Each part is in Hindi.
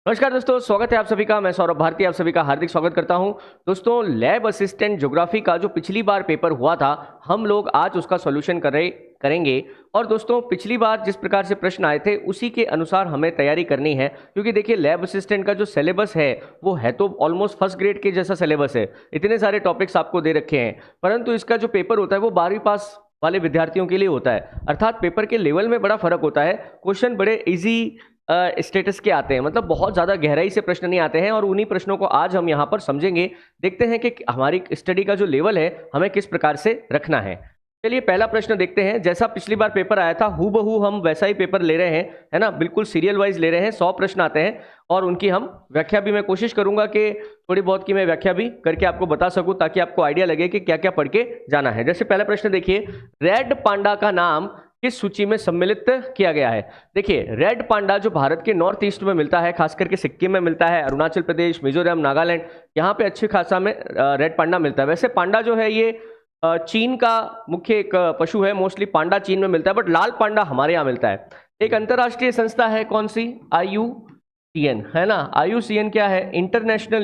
नमस्कार दोस्तों, स्वागत है आप सभी का। मैं सौरभ भारती आप सभी का हार्दिक स्वागत करता हूं। दोस्तों, लैब असिस्टेंट ज्योग्राफी का जो पिछली बार पेपर हुआ था, हम लोग आज उसका सॉल्यूशन करेंगे। और दोस्तों, पिछली बार जिस प्रकार से प्रश्न आए थे उसी के अनुसार हमें तैयारी करनी है, क्योंकि देखिए लैब असिस्टेंट का जो सिलेबस है वो है तो ऑलमोस्ट फर्स्ट ग्रेड के जैसा सिलेबस है। इतने सारे टॉपिक्स आपको दे रखे हैं, परंतु इसका जो पेपर होता है वो 12वीं पास वाले विद्यार्थियों के लिए होता है। अर्थात पेपर के लेवल में बड़ा फर्क होता है। क्वेश्चन बड़े इजी स्टेटस के आते हैं, मतलब बहुत ज़्यादा गहराई से प्रश्न नहीं आते हैं, और उन्हीं प्रश्नों को आज हम यहाँ पर समझेंगे। देखते हैं कि हमारी स्टडी का जो लेवल है हमें किस प्रकार से रखना है। चलिए पहला प्रश्न देखते हैं। जैसा पिछली बार पेपर आया था हूबहू हम वैसा ही पेपर ले रहे हैं, है ना, बिल्कुल सीरियल वाइज ले रहे हैं। 100 प्रश्न आते हैं और उनकी हम व्याख्या भी मैं कोशिश करूंगा कि थोड़ी बहुत की मैं व्याख्या भी करके आपको बता सकूं, ताकि आपको आइडिया लगे कि क्या क्या पढ़ के जाना है। जैसे पहला प्रश्न देखिए, रेड पांडा का नाम किस सूची में सम्मिलित किया गया है। देखिए रेड पांडा जो भारत के नॉर्थ ईस्ट में मिलता है, खास करके सिक्किम में मिलता है, अरुणाचल प्रदेश, मिजोरम, नागालैंड, यहाँ पे अच्छी खासा में रेड पांडा मिलता है। वैसे पांडा जो है ये चीन का मुख्य एक पशु है। मोस्टली पांडा चीन में मिलता है, बट लाल पांडा हमारे यहाँ मिलता है। एक अंतरराष्ट्रीय संस्था है, कौन सी? IUCN, है ना। IUCN क्या है? International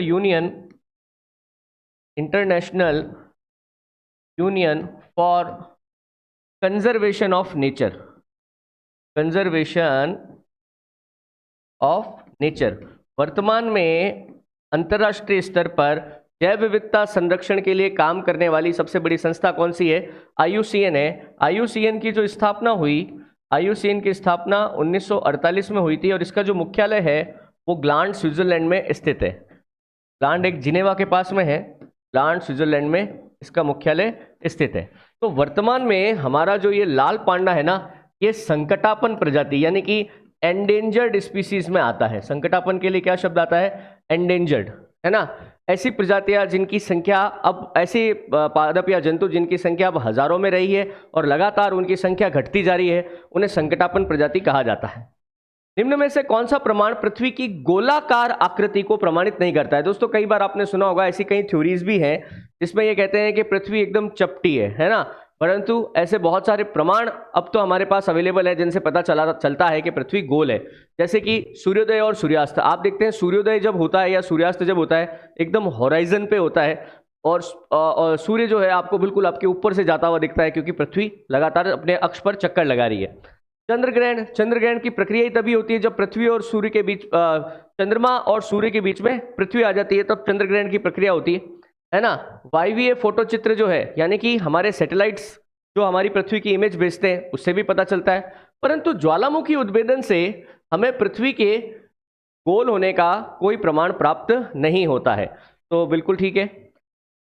union for conservation of nature. Conservation of nature वर्तमान में अंतरराष्ट्रीय स्तर पर जैव विविधता संरक्षण के लिए काम करने वाली सबसे बड़ी संस्था कौन सी है? IUCN है। IUCN की जो स्थापना हुई, IUCN की स्थापना 1948 में हुई थी, और इसका जो मुख्यालय है वो ग्लांड स्विट्जरलैंड में स्थित है। ग्लांड एक जिनेवा के पास में है, ग्लांड स्विट्जरलैंड में इसका मुख्यालय स्थित है। तो वर्तमान में हमारा जो ये लाल पांडा है ना, ये संकटापन्न प्रजाति यानी कि एंडेंजर्ड स्पीसीज में आता है। संकटापन्न के लिए क्या शब्द आता है? एंडेंजर्ड, है ना। ऐसी प्रजातियां जिनकी संख्या अब, ऐसे पादप या जंतु जिनकी संख्या अब हजारों में रही है और लगातार उनकी संख्या घटती जा रही है, उन्हें संकटापन्न प्रजाति कहा जाता है। निम्न में से कौन सा प्रमाण पृथ्वी की गोलाकार आकृति को प्रमाणित नहीं करता है? दोस्तों, कई बार आपने सुना होगा, ऐसी कई थ्योरीज भी हैं जिसमें ये कहते हैं कि पृथ्वी एकदम चपटी है ना। परंतु ऐसे बहुत सारे प्रमाण अब तो हमारे पास अवेलेबल है जिनसे पता चलता है कि पृथ्वी गोल है। जैसे कि सूर्योदय और सूर्यास्त। आप देखते हैं सूर्योदय जब होता है या सूर्यास्त जब होता है, एकदम होराइजन पे होता है, और सूर्य जो है आपको बिल्कुल आपके ऊपर से जाता हुआ दिखता है, क्योंकि पृथ्वी लगातार अपने अक्ष पर चक्कर लगा रही है। चंद्रग्रहण की प्रक्रिया ही तभी होती है जब पृथ्वी और सूर्य के बीच, चंद्रमा और सूर्य के बीच में पृथ्वी आ जाती है, तब चंद्रग्रहण की प्रक्रिया होती है ना। वायवीय फोटो चित्र जो है, यानी कि हमारे सैटेलाइट्स जो हमारी पृथ्वी की इमेज भेजते हैं, उससे भी पता चलता है। परंतु ज्वालामुखी उद्भेदन से हमें पृथ्वी के गोल होने का कोई प्रमाण प्राप्त नहीं होता है। तो बिल्कुल ठीक है।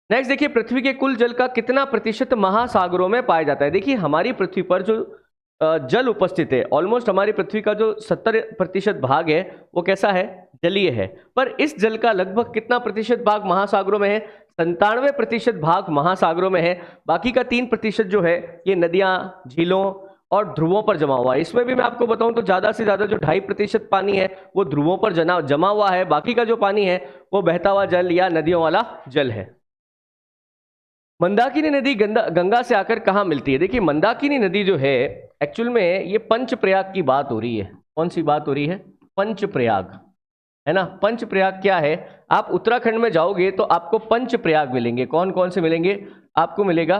नेक्स्ट देखिए, पृथ्वी के कुल जल का कितना प्रतिशत महासागरों में पाया जाता है? देखिए हमारी पृथ्वी पर जो जल उपस्थित है, ऑलमोस्ट हमारी पृथ्वी का जो 70% भाग है वो कैसा है? जलीय है। पर इस जल का लगभग कितना प्रतिशत भाग महासागरों में है? 97% भाग महासागरों में है। बाकी का 3% जो है ये नदियां, झीलों और ध्रुवों पर जमा हुआ है। इसमें भी मैं आपको बताऊं तो ज्यादा से ज्यादा जो 2.5% पानी है वो ध्रुवों पर जमा हुआ है। बाकी का जो पानी है वो बहता हुआ जल या नदियों वाला जल है। मंदाकिनी नदी गंगा से आकर कहाँ मिलती है? देखिए मंदाकिनी नदी जो है, एक्चुअल में ये पंचप्रयाग की बात हो रही है। कौन सी बात हो रही है? पंचप्रयाग, है ना। पंचप्रयाग क्या है? आप उत्तराखंड में जाओगे तो आपको पंचप्रयाग मिलेंगे। कौन कौन से मिलेंगे? आपको मिलेगा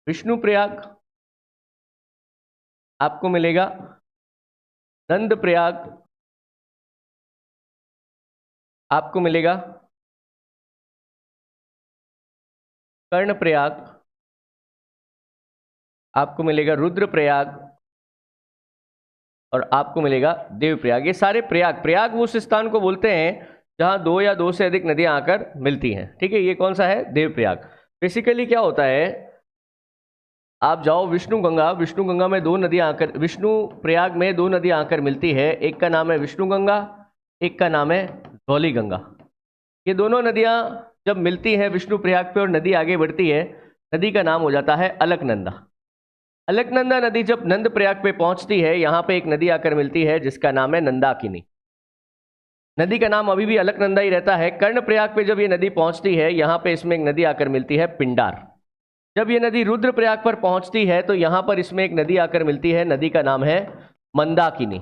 विष्णु प्रयाग, आपको मिलेगा नंद प्रयाग, आपको मिलेगा कर्ण प्रयाग, आपको मिलेगा रुद्र प्रयाग, और आपको मिलेगा देव प्रयाग। ये सारे प्रयाग उस स्थान को बोलते हैं जहां 2 या 2 से अधिक नदियां आकर मिलती हैं। ठीक है, ये कौन सा है? देव प्रयाग। बेसिकली क्या होता है, आप जाओ विष्णु गंगा में 2 नदियां आकर, विष्णु प्रयाग में 2 नदियां आकर मिलती है। एक का नाम है विष्णु गंगा, एक का नाम है धौली गंगा। ये दोनों नदियां जब मिलती हैं विष्णु प्रयाग पे और नदी आगे बढ़ती है, नदी का नाम हो जाता है अलकनंदा। अलकनंदा नदी जब नंद प्रयाग पे पहुंचती है, यहाँ पे एक नदी आकर मिलती है जिसका नाम है नंदाकिनी। नदी का नाम अभी भी अलकनंदा ही रहता है। कर्ण प्रयाग पे जब ये नदी पहुंचती है, यहाँ पे इसमें एक नदी आकर मिलती है पिंडार। जब ये नदी रुद्र प्रयाग पर पहुंचती है तो यहाँ पर इसमें एक नदी आकर मिलती है, नदी का नाम है मंदाकिनी।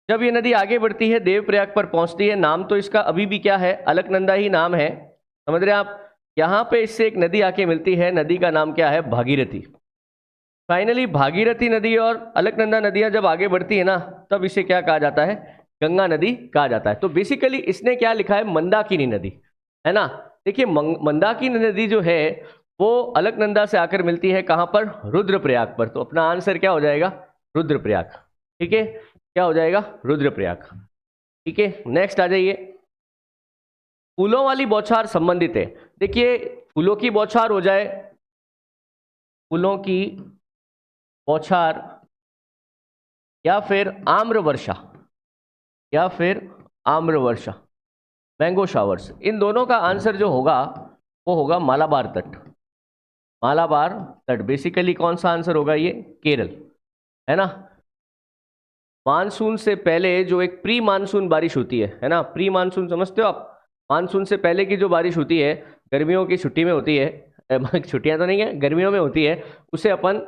जब ये नदी आगे बढ़ती है, देवप्रयाग पर पहुंचती है, नाम तो इसका अभी भी क्या है, अलकनंदा ही नाम है, समझ रहे हैं आप। यहां पे इससे एक नदी आके मिलती है, नदी का नाम क्या है, भागीरथी। फाइनली भागीरथी नदी और अलकनंदा नदियां जब आगे बढ़ती है ना, तब इसे क्या कहा जाता है, गंगा नदी कहा जाता है। तो बेसिकली इसने क्या लिखा है, मंदाकिनी नदी, है ना। देखिए मंदाकिनी नदी जो है वो अलकनंदा से आकर मिलती है कहां पर, रुद्रप्रयाग पर। तो अपना आंसर क्या हो जाएगा, रुद्रप्रयाग। ठीक है, क्या हो जाएगा, रुद्रप्रयाग। ठीक है, नेक्स्ट आ जाइए। फूलों वाली बौछार संबंधित है। देखिए फूलों की बौछार हो जाए, फूलों की बौछार या फिर आम्र वर्षा, या फिर आम्र वर्षा, मैंगो शावर्स, इन दोनों का आंसर जो होगा वो होगा मालाबार तट। मालाबार तट बेसिकली कौन सा आंसर होगा, ये केरल, है ना। मानसून से पहले जो एक प्री मानसून बारिश होती है ना, प्री मानसून समझते हो आप, मानसून से पहले की जो बारिश होती है, गर्मियों की छुट्टी में होती है, छुट्टियां तो नहीं है, गर्मियों में होती है, उसे अपन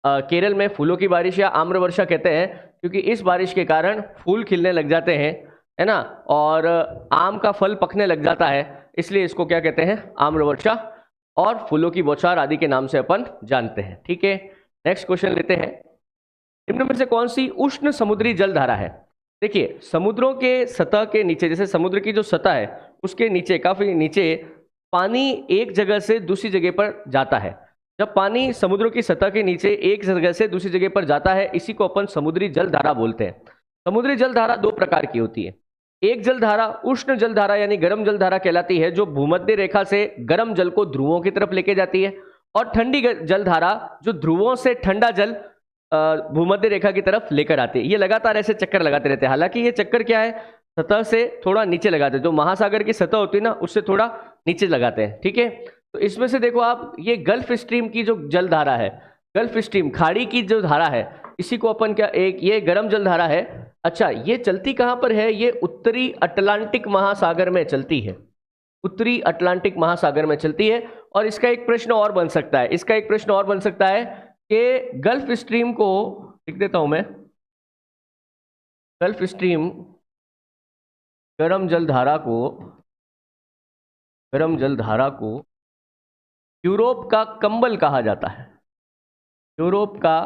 केरल में फूलों की बारिश या आम्र वर्षा कहते हैं, क्योंकि इस बारिश के कारण फूल खिलने लग जाते हैं, है ना, और आम का फल पकने लग जाता है, इसलिए इसको क्या कहते हैं, आम्र वर्षा और फूलों की बौछार आदि के नाम से अपन जानते हैं। ठीक है, नेक्स्ट क्वेश्चन लेते हैं। निम्न में से कौन सी उष्ण समुद्री जलधारा है। देखिए समुद्रों के सतह के नीचे, जैसे समुद्र की जो सतह है उसके नीचे, काफी नीचे, पानी एक जगह से दूसरी जगह पर जाता है। जब पानी समुद्रों की सतह के नीचे एक जगह से दूसरी जगह पर जाता है, इसी को अपन समुद्री जलधारा बोलते हैं। समुद्री जलधारा दो प्रकार की होती है। एक जलधारा उष्ण जलधारा यानी गर्म जलधारा कहलाती है, जो भूमध्य रेखा से गर्म जल को ध्रुवों की तरफ लेके जाती है, और ठंडी जलधारा जो ध्रुवों से ठंडा जल भूमध्य रेखा की तरफ लेकर आते हैं। ये लगातार ऐसे चक्कर लगाते रहते हैं। हालांकि ये चक्कर क्या है, सतह से थोड़ा नीचे लगाते हैं, जो महासागर की सतह होती है ना उससे थोड़ा नीचे लगाते हैं। ठीक है, तो इसमें से देखो आप, ये गल्फ स्ट्रीम की जो जलधारा है, गल्फ स्ट्रीम खाड़ी की जो धारा है, इसी को अपन क्या, एक ये गर्म जलधारा है। अच्छा, ये चलती कहां पर है, ये उत्तरी अटलांटिक महासागर में चलती है, उत्तरी अटलांटिक महासागर में चलती है। और इसका एक प्रश्न और बन सकता है, इसका एक प्रश्न और बन सकता है कि गल्फ स्ट्रीम को लिख देता हूं मैं, गल्फ स्ट्रीम गर्म जलधारा को यूरोप का कंबल कहा जाता है, यूरोप का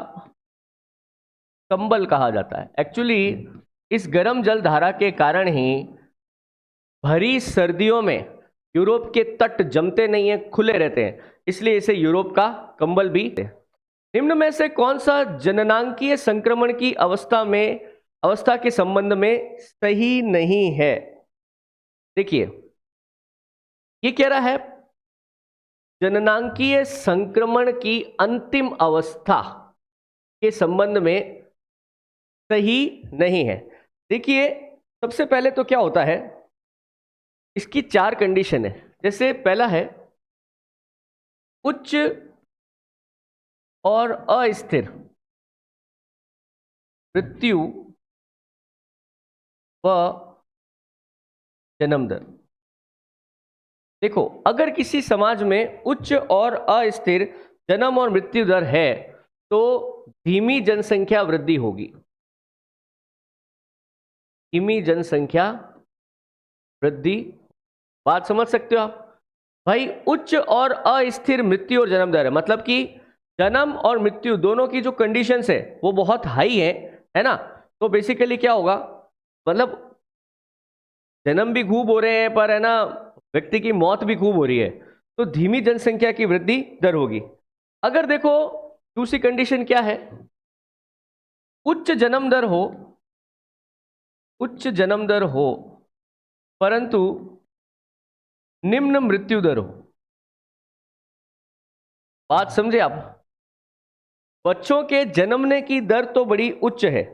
कंबल कहा जाता है। एक्चुअली इस गर्म जलधारा के कारण ही भरी सर्दियों में यूरोप के तट जमते नहीं है, खुले रहते हैं, इसलिए इसे यूरोप का कंबल भी। निम्न में से कौन सा जननांकीय संक्रमण की अवस्था के संबंध में सही नहीं है। देखिए ये कह रहा है जननांकीय संक्रमण की अंतिम अवस्था के संबंध में सही नहीं है। देखिए सबसे पहले तो क्या होता है, इसकी चार कंडीशन है। जैसे पहला है उच्च और अस्थिर मृत्यु व जन्म दर। देखो अगर किसी समाज में उच्च और अस्थिर जन्म और मृत्यु दर है तो धीमी जनसंख्या वृद्धि होगी, धीमी जनसंख्या वृद्धि। बात समझ सकते हो आप भाई। उच्च और अस्थिर मृत्यु और जन्म दर है, मतलब कि जन्म और मृत्यु दोनों की जो कंडीशंस है वो बहुत हाई है ना। तो बेसिकली क्या होगा, मतलब जन्म भी खूब हो रहे हैं पर है ना, व्यक्ति की मौत भी खूब हो रही है, तो धीमी जनसंख्या की वृद्धि दर होगी। अगर देखो दूसरी कंडीशन क्या है, उच्च जन्म दर हो, उच्च जन्म दर हो परंतु निम्न मृत्यु दर हो। बात समझे आप, बच्चों के जन्मने की दर तो बड़ी उच्च है,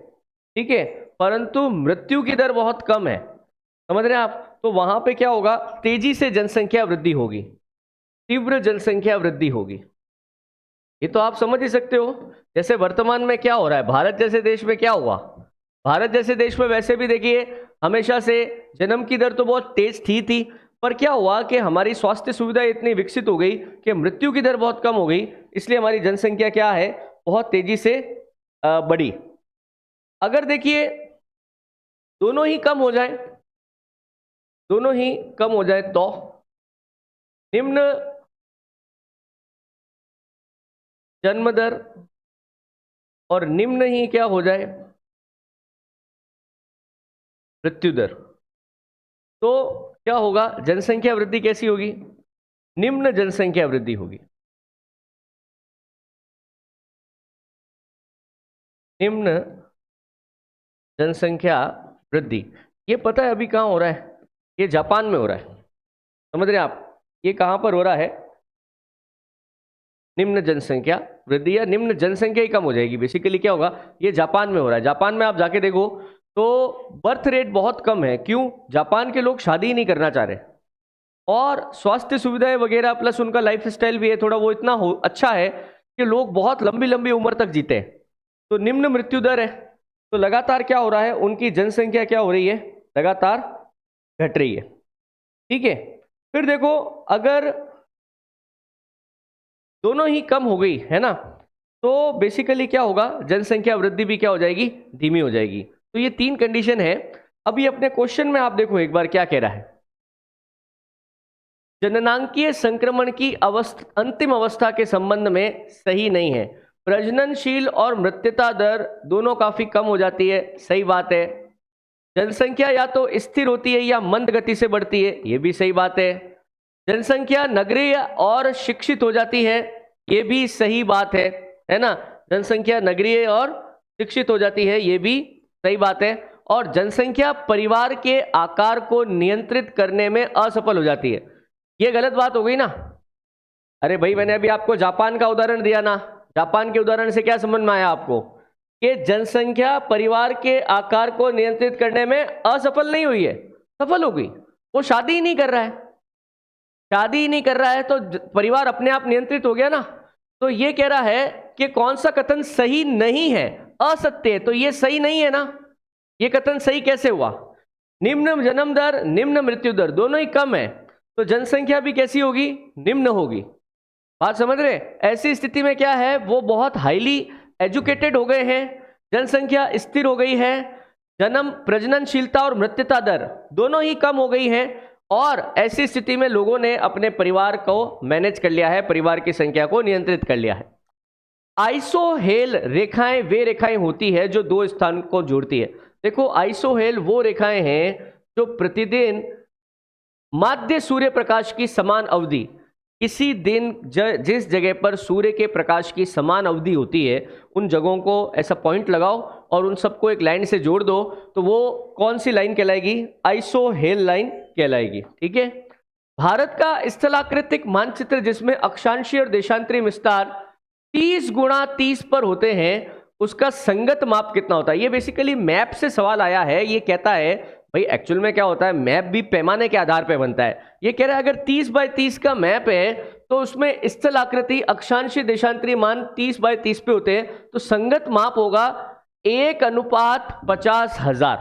ठीक है, परंतु मृत्यु की दर बहुत कम है, समझ रहे हैं आप। तो वहां पे क्या होगा, तेजी से जनसंख्या वृद्धि होगी, तीव्र जनसंख्या वृद्धि होगी। ये तो आप समझ ही सकते हो। जैसे वर्तमान में क्या हो रहा है, भारत जैसे देश में क्या हुआ, भारत जैसे देश में वैसे भी देखिए हमेशा से जन्म की दर तो बहुत तेज थी, पर क्या हुआ कि हमारी स्वास्थ्य सुविधा इतनी विकसित हो गई कि मृत्यु की दर बहुत कम हो गई, इसलिए हमारी जनसंख्या क्या है, बहुत तेजी से बढ़ी। अगर देखिए दोनों ही कम हो जाए, दोनों ही कम हो जाए तो निम्न जन्म दर और निम्न ही क्या हो जाए, मृत्यु दर, तो क्या होगा, जनसंख्या वृद्धि कैसी होगी, निम्न जनसंख्या वृद्धि होगी। निम्न जनसंख्या वृद्धि, ये पता है अभी कहां हो रहा है, ये जापान में हो रहा है, समझ रहे हैं आप, ये कहां पर हो रहा है, निम्न जनसंख्या वृद्धि या निम्न जनसंख्या ही कम हो जाएगी। बेसिकली क्या होगा, ये जापान में हो रहा है। जापान में आप जाके देखो तो बर्थ रेट बहुत कम है। क्यों? जापान के लोग शादी ही नहीं करना चाह रहे, और स्वास्थ्य सुविधाएं वगैरह प्लस उनका लाइफ स्टाइल भी है थोड़ा वो इतना अच्छा है कि लोग बहुत लंबी लंबी उम्र तक जीते हैं। तो निम्न मृत्यु दर है, तो लगातार क्या हो रहा है, उनकी जनसंख्या क्या हो रही है, लगातार घट रही है। ठीक है, फिर देखो अगर दोनों ही कम हो गई है ना, तो बेसिकली क्या होगा, जनसंख्या वृद्धि भी क्या हो जाएगी, धीमी हो जाएगी। तो ये तीन कंडीशन है। अभी अपने क्वेश्चन में आप देखो एक बार क्या कह रहा है, जननांकीय संक्रमण की अंतिम अवस्था के संबंध में सही नहीं है, प्रजननशील और मृत्यता दर दोनों काफी कम हो जाती है, सही बात है। जनसंख्या या तो स्थिर होती है या मंद गति से बढ़ती है, ये भी सही बात है। जनसंख्या नगरीय और शिक्षित हो जाती है, ये भी सही बात है ना, जनसंख्या नगरीय और शिक्षित हो जाती है, ये भी सही बात है। और जनसंख्या परिवार के आकार को नियंत्रित करने में असफल हो जाती है, ये गलत बात हो गई ना। अरे भाई मैंने अभी आपको जापान का उदाहरण दिया ना, जापान के उदाहरण से क्या समझ में आया आपको कि जनसंख्या परिवार के आकार को नियंत्रित करने में असफल नहीं हुई है, सफल हो गई। वो शादी ही नहीं कर रहा है, शादी ही नहीं कर रहा है तो परिवार अपने आप नियंत्रित हो गया ना। तो ये कह रहा है कि कौन सा कथन सही नहीं है, असत्य है, तो ये सही नहीं है ना, ये कथन सही कैसे हुआ, निम्न जन्म दर निम्न मृत्यु दर दोनों ही कम है, तो जनसंख्या भी कैसी होगी, निम्न होगी। बात समझ रहे? ऐसी स्थिति में क्या है, वो बहुत हाईली एजुकेटेड हो गए हैं, जनसंख्या स्थिर हो गई है, जन्म प्रजननशीलता और मृत्यता दर दोनों ही कम हो गई हैं, और ऐसी स्थिति में लोगों ने अपने परिवार को मैनेज कर लिया है, परिवार की संख्या को नियंत्रित कर लिया है। आइसोहेल रेखाएं वे रेखाएं होती है जो दो स्थान को जोड़ती है। देखो आइसोहेल वो रेखाएं हैं जो प्रतिदिन माध्य सूर्य प्रकाश की समान अवधि, किसी दिन जिस जगह पर सूर्य के प्रकाश की समान अवधि होती है उन जगहों को ऐसा पॉइंट लगाओ और उन सबको एक लाइन से जोड़ दो, तो वो कौन सी लाइन कहलाएगी, आइसोहेल लाइन कहलाएगी। ठीक है, भारत का स्थलाकृतिक मानचित्र जिसमें अक्षांशीय और देशांतरी विस्तार 30 गुणा 30 पर होते हैं, उसका संगत माप कितना होता है। ये बेसिकली मैप से सवाल आया है। ये कहता है भाई एक्चुअल में क्या होता है, मैप भी पैमाने के आधार पर बनता है। ये कह रहा है अगर 30 बाय 30 का मैप है तो उसमें स्थल आकृति अक्षांशीय देशांतरी मान 30 बाय 30 पे होते हैं, तो संगत माप होगा 1:50,000।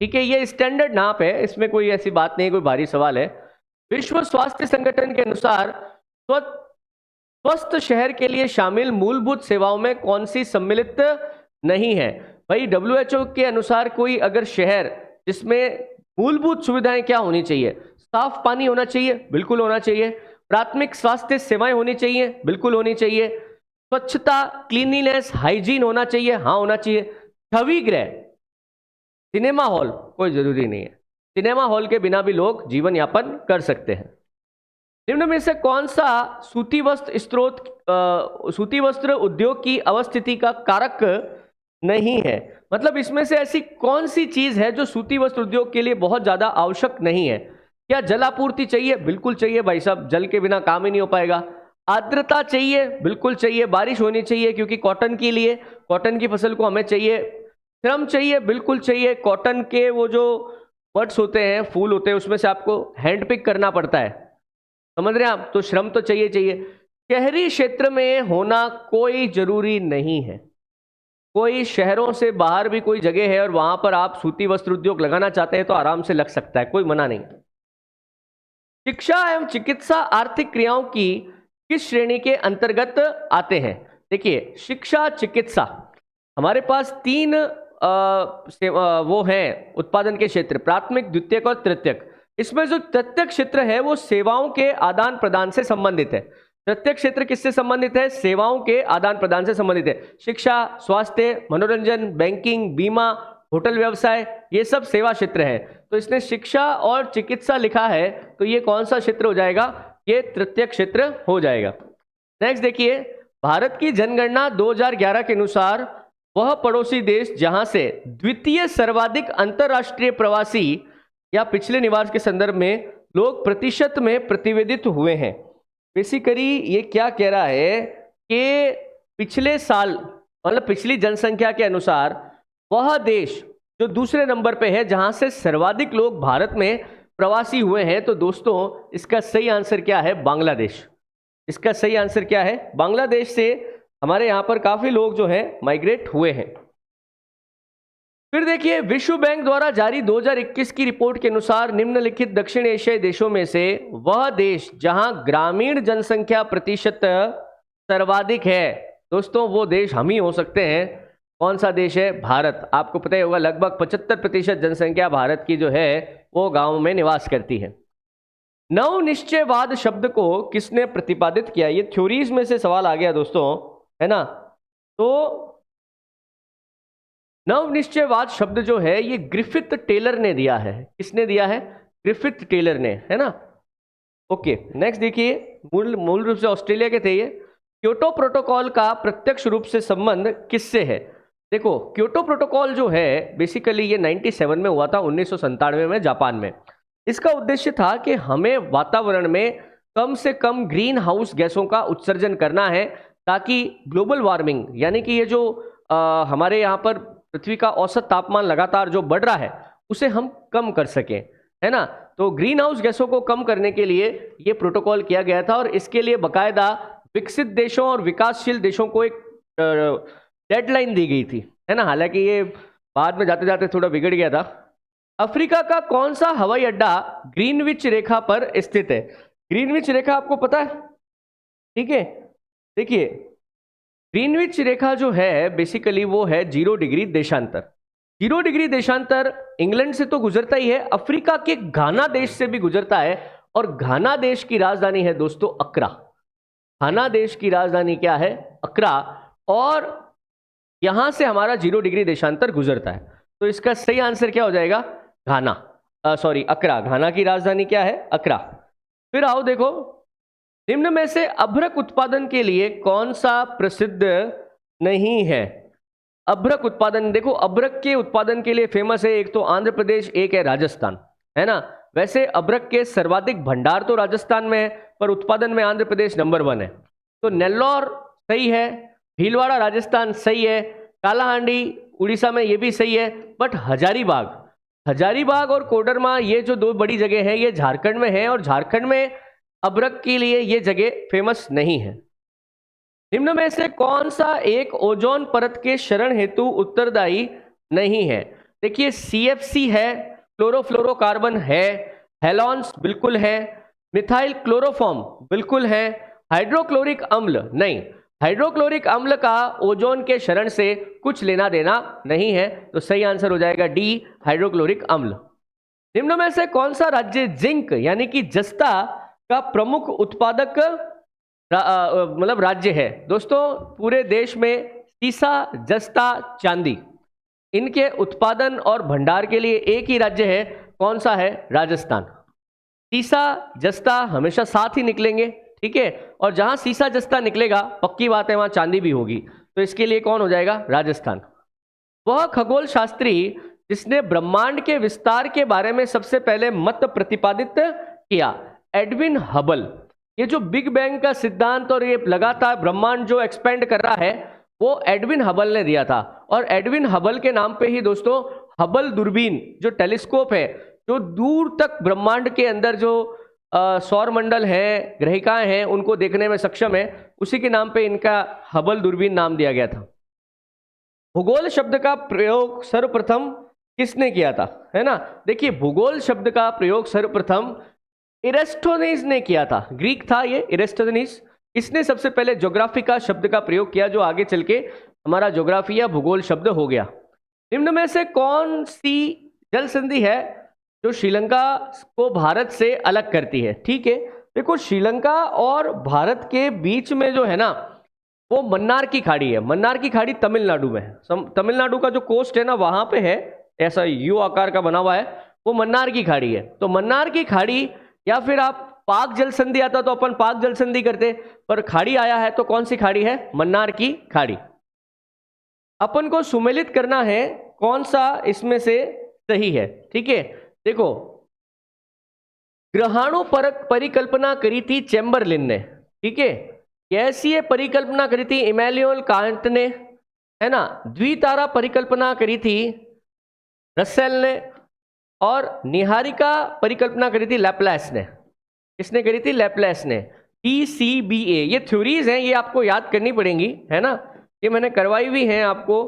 ठीक है, ये स्टैंडर्ड नाप है, इसमें कोई ऐसी बात नहीं, कोई भारी सवाल है। विश्व स्वास्थ्य संगठन के अनुसार स्वस्थ शहर के लिए शामिल मूलभूत सेवाओं में कौन सी सम्मिलित नहीं है। भाई WHO के अनुसार कोई अगर शहर जिसमें मूलभूत सुविधाएं क्या होनी चाहिए, साफ पानी होना चाहिए, बिल्कुल होना चाहिए, प्राथमिक स्वास्थ्य सेवाएं होनी चाहिए, बिल्कुल होनी चाहिए, स्वच्छता क्लीनिनेस हाइजीन होना चाहिए, हाँ होना चाहिए, छवि गृह सिनेमा हॉल कोई जरूरी नहीं है, सिनेमा हॉल के बिना भी लोग जीवन यापन कर सकते हैं। निम्न में से कौन सा सूती वस्त्र उद्योग की अवस्थिति का कारक नहीं है। मतलब इसमें से ऐसी कौन सी चीज है जो सूती वस्त्र उद्योग के लिए बहुत ज्यादा आवश्यक नहीं है। क्या जल आपूर्ति चाहिए, बिल्कुल चाहिए भाई साहब, जल के बिना काम ही नहीं हो पाएगा। आर्द्रता चाहिए, बिल्कुल चाहिए, बारिश होनी चाहिए क्योंकि कॉटन के लिए, कॉटन की फसल को हमें चाहिए। श्रम चाहिए, बिल्कुल चाहिए, कॉटन के वो जो बर्ड्स होते हैं, फूल होते हैं, उसमें से आपको हैंड पिक करना पड़ता है, समझ रहे हैं आप, तो श्रम तो चाहिए चाहिए। शहरी क्षेत्र में होना कोई जरूरी नहीं है, कोई शहरों से बाहर भी कोई जगह है और वहां पर आप सूती वस्त्र उद्योग लगाना चाहते हैं तो आराम से लग सकता है, कोई मना नहीं। शिक्षा एवं चिकित्सा आर्थिक क्रियाओं की किस श्रेणी के अंतर्गत आते हैं। देखिए शिक्षा चिकित्सा, हमारे पास तीन वो है उत्पादन के क्षेत्र, प्राथमिक, द्वितीयक और तृतीयक। इसमें जो तृतीयक क्षेत्र है वो सेवाओं के आदान प्रदान से संबंधित है। तृतीयक क्षेत्र किससे संबंधित है? सेवाओं के आदान प्रदान से संबंधित है। शिक्षा, स्वास्थ्य, मनोरंजन, बैंकिंग, बीमा, होटल व्यवसाय, ये सब सेवा क्षेत्र है। तो इसने शिक्षा और चिकित्सा लिखा है, तो ये कौन सा क्षेत्र हो जाएगा? ये तृतीयक क्षेत्र हो जाएगा। नेक्स्ट देखिए, भारत की जनगणना 2011 के अनुसार वह पड़ोसी देश जहां से द्वितीय सर्वाधिक अंतरराष्ट्रीय प्रवासी या पिछले निवास के संदर्भ में लोग प्रतिशत में प्रतिवेदित हुए हैं। बेसिकली ये क्या कह रहा है कि पिछले साल मतलब पिछली जनसंख्या के अनुसार वह देश जो दूसरे नंबर पे है जहां से सर्वाधिक लोग भारत में प्रवासी हुए हैं। तो दोस्तों इसका सही आंसर क्या है? बांग्लादेश। इसका सही आंसर क्या है? बांग्लादेश से हमारे यहां पर काफी लोग जो हैं माइग्रेट हुए हैं। फिर देखिए, विश्व बैंक द्वारा जारी 2021 की रिपोर्ट के अनुसार निम्नलिखित दक्षिण एशियाई देशों में से वह देश जहां ग्रामीण जनसंख्या प्रतिशत सर्वाधिक है, दोस्तों वो देश हम ही हो सकते हैं। कौन सा देश है? भारत। आपको पता ही होगा लगभग 75% जनसंख्या भारत की जो है वो गांव में निवास करती है। नवनिश्चयवाद शब्द को किसने प्रतिपादित किया? ये थ्योरीज में से सवाल आ गया दोस्तों, है ना। तो नवनिश्चयवाद शब्द जो है ये ग्रिफिथ टेलर ने दिया है। किसने दिया है? ग्रिफिथ टेलर ने, है ना। ओके, नेक्स्ट देखिए, मूल रूप से ऑस्ट्रेलिया के थे ये। क्योटो प्रोटोकॉल का प्रत्यक्ष रूप से संबंध किससे है? देखो, क्योटो प्रोटोकॉल जो है बेसिकली ये 97 में हुआ था, 1997 में जापान में। इसका उद्देश्य था कि हमें वातावरण में कम से कम ग्रीन हाउस गैसों का उत्सर्जन करना है ताकि ग्लोबल वार्मिंग यानी कि ये जो हमारे यहाँ पर पृथ्वी का औसत तापमान लगातार जो बढ़ रहा है उसे हम कम कर सकें, है ना। तो ग्रीन हाउस गैसों को कम करने के लिए ये प्रोटोकॉल किया गया था और इसके लिए बाकायदा विकसित देशों और विकासशील देशों को एक डेडलाइन दी गई थी, है ना। हालांकि ये बाद में जाते जाते थोड़ा बिगड़ गया था। अफ्रीका का कौन सा हवाई अड्डा ग्रीनविच रेखा पर स्थित है? ग्रीनविच रेखा आपको पता है? ठीक है, देखिए ग्रीनविच रेखा जो है बेसिकली वो है 0 डिग्री देशांतर। 0 डिग्री देशांतर इंग्लैंड से तो गुजरता ही है, अफ्रीका के घाना देश से भी गुजरता है और घाना देश की राजधानी है दोस्तों अक्रा। घाना देश की राजधानी क्या है? अक्रा। और यहां से हमारा 0 डिग्री देशांतर गुजरता है। तो इसका सही आंसर क्या हो जाएगा? घाना, अक्रा। घाना की राजधानी क्या है? अक्रा। फिर आओ देखो, निम्न में से अभ्रक उत्पादन के लिए कौन सा प्रसिद्ध नहीं है? अभ्रक उत्पादन, देखो अभ्रक के उत्पादन के लिए फेमस है एक तो आंध्र प्रदेश, एक है राजस्थान, है ना। वैसे अभ्रक के सर्वाधिक भंडार तो राजस्थान में है पर उत्पादन में आंध्र प्रदेश नंबर 1 है। तो नेल्लौर सही है, भीलवाड़ा राजस्थान सही है, कालाहांडी उड़ीसा में ये भी सही है, बट हजारीबाग और कोडरमा ये जो 2 बड़ी जगह हैं ये झारखंड में है और झारखंड में अभ्रक के लिए ये जगह फेमस नहीं है। निम्न में से कौन सा एक ओजोन परत के क्षरण हेतु उत्तरदायी नहीं है? देखिए CFC है, क्लोरोफ्लोरोकार्बन है, हेलॉन्स बिल्कुल है, मिथाइल क्लोरोफॉर्म बिल्कुल है, हाइड्रोक्लोरिक अम्ल नहीं। हाइड्रोक्लोरिक अम्ल का ओजोन के क्षरण से कुछ लेना देना नहीं है। तो सही आंसर हो जाएगा D, हाइड्रोक्लोरिक अम्ल। निम्न में से कौन सा राज्य जिंक यानी कि जस्ता का प्रमुख उत्पादक मतलब राज्य है? दोस्तों पूरे देश में सीसा, जस्ता, चांदी इनके उत्पादन और भंडार के लिए एक ही राज्य है। कौन सा है? राजस्थान। सीसा जस्ता हमेशा साथ ही निकलेंगे, ठीक है। और जहां सीसा जस्ता निकलेगा पक्की बात है वहां चांदी भी होगी। तो इसके लिए कौन हो जाएगा? राजस्थान। वह खगोल शास्त्री जिसने ब्रह्मांड के विस्तार के बारे में सबसे पहले मत प्रतिपादित किया? Edwin Hubble. ये जो बिग बैंग का सिद्धांत और ये लगातार ब्रह्मांड जो एक्सपेंड कर रहा है वो एडविन हबल ने दिया था। और एडविन हबल के नाम पे ही दोस्तों हबल दूरबीन जो टेलीस्कोप है जो दूर तक ब्रह्मांड के अंदर जो सौर मंडल है, ग्रहिकाएं हैं, उनको देखने में सक्षम है, उसी के नाम पे इनका हबल दूरबीन नाम दिया गया था। भूगोल शब्द का प्रयोग सर्वप्रथम किसने किया था? है ना। देखिए भूगोल शब्द का प्रयोग सर्वप्रथम इरेस्टोनीज ने किया था। ग्रीक था ये इरेस्टोनीज। इसने सबसे पहले ज्योग्राफी का शब्द का प्रयोग किया जो आगे चल के हमारा ज्योग्राफी या भूगोल शब्द हो गया। निम्न में से कौन सी जल संधि है जो श्रीलंका को भारत से अलग करती है? ठीक है, देखो श्रीलंका और भारत के बीच में जो है ना वो मन्नार की खाड़ी है। मन्नार की खाड़ी तमिलनाडु में है। तमिलनाडु का जो कोस्ट है ना वहां पे है, ऐसा यू आकार का बना हुआ है, वो मन्नार की खाड़ी है। तो मन्नार की खाड़ी, या फिर आप पाक जल संधि आता तो अपन पाक जल संधि करते, पर खाड़ी आया है तो कौन सी खाड़ी है? मन्नार की खाड़ी। अपन को सुमेलित करना है कौन सा इसमें से सही है। ठीक है, देखो ग्रहाणु परक परिकल्पना करी थी चैम्बरलिन ने। ठीक है, कैसी परिकल्पना करी थी? इमैनुएल कांट ने, है ना। द्वितारा परिकल्पना करी थी रसेल ने, और निहारिका परिकल्पना करी थी लैप्लेस ने। किसने करी थी? लैप्लेस ने। TCBA ये थ्योरीज हैं, ये आपको याद करनी पड़ेंगी, है ना। ये मैंने करवाई हुई हैं, आपको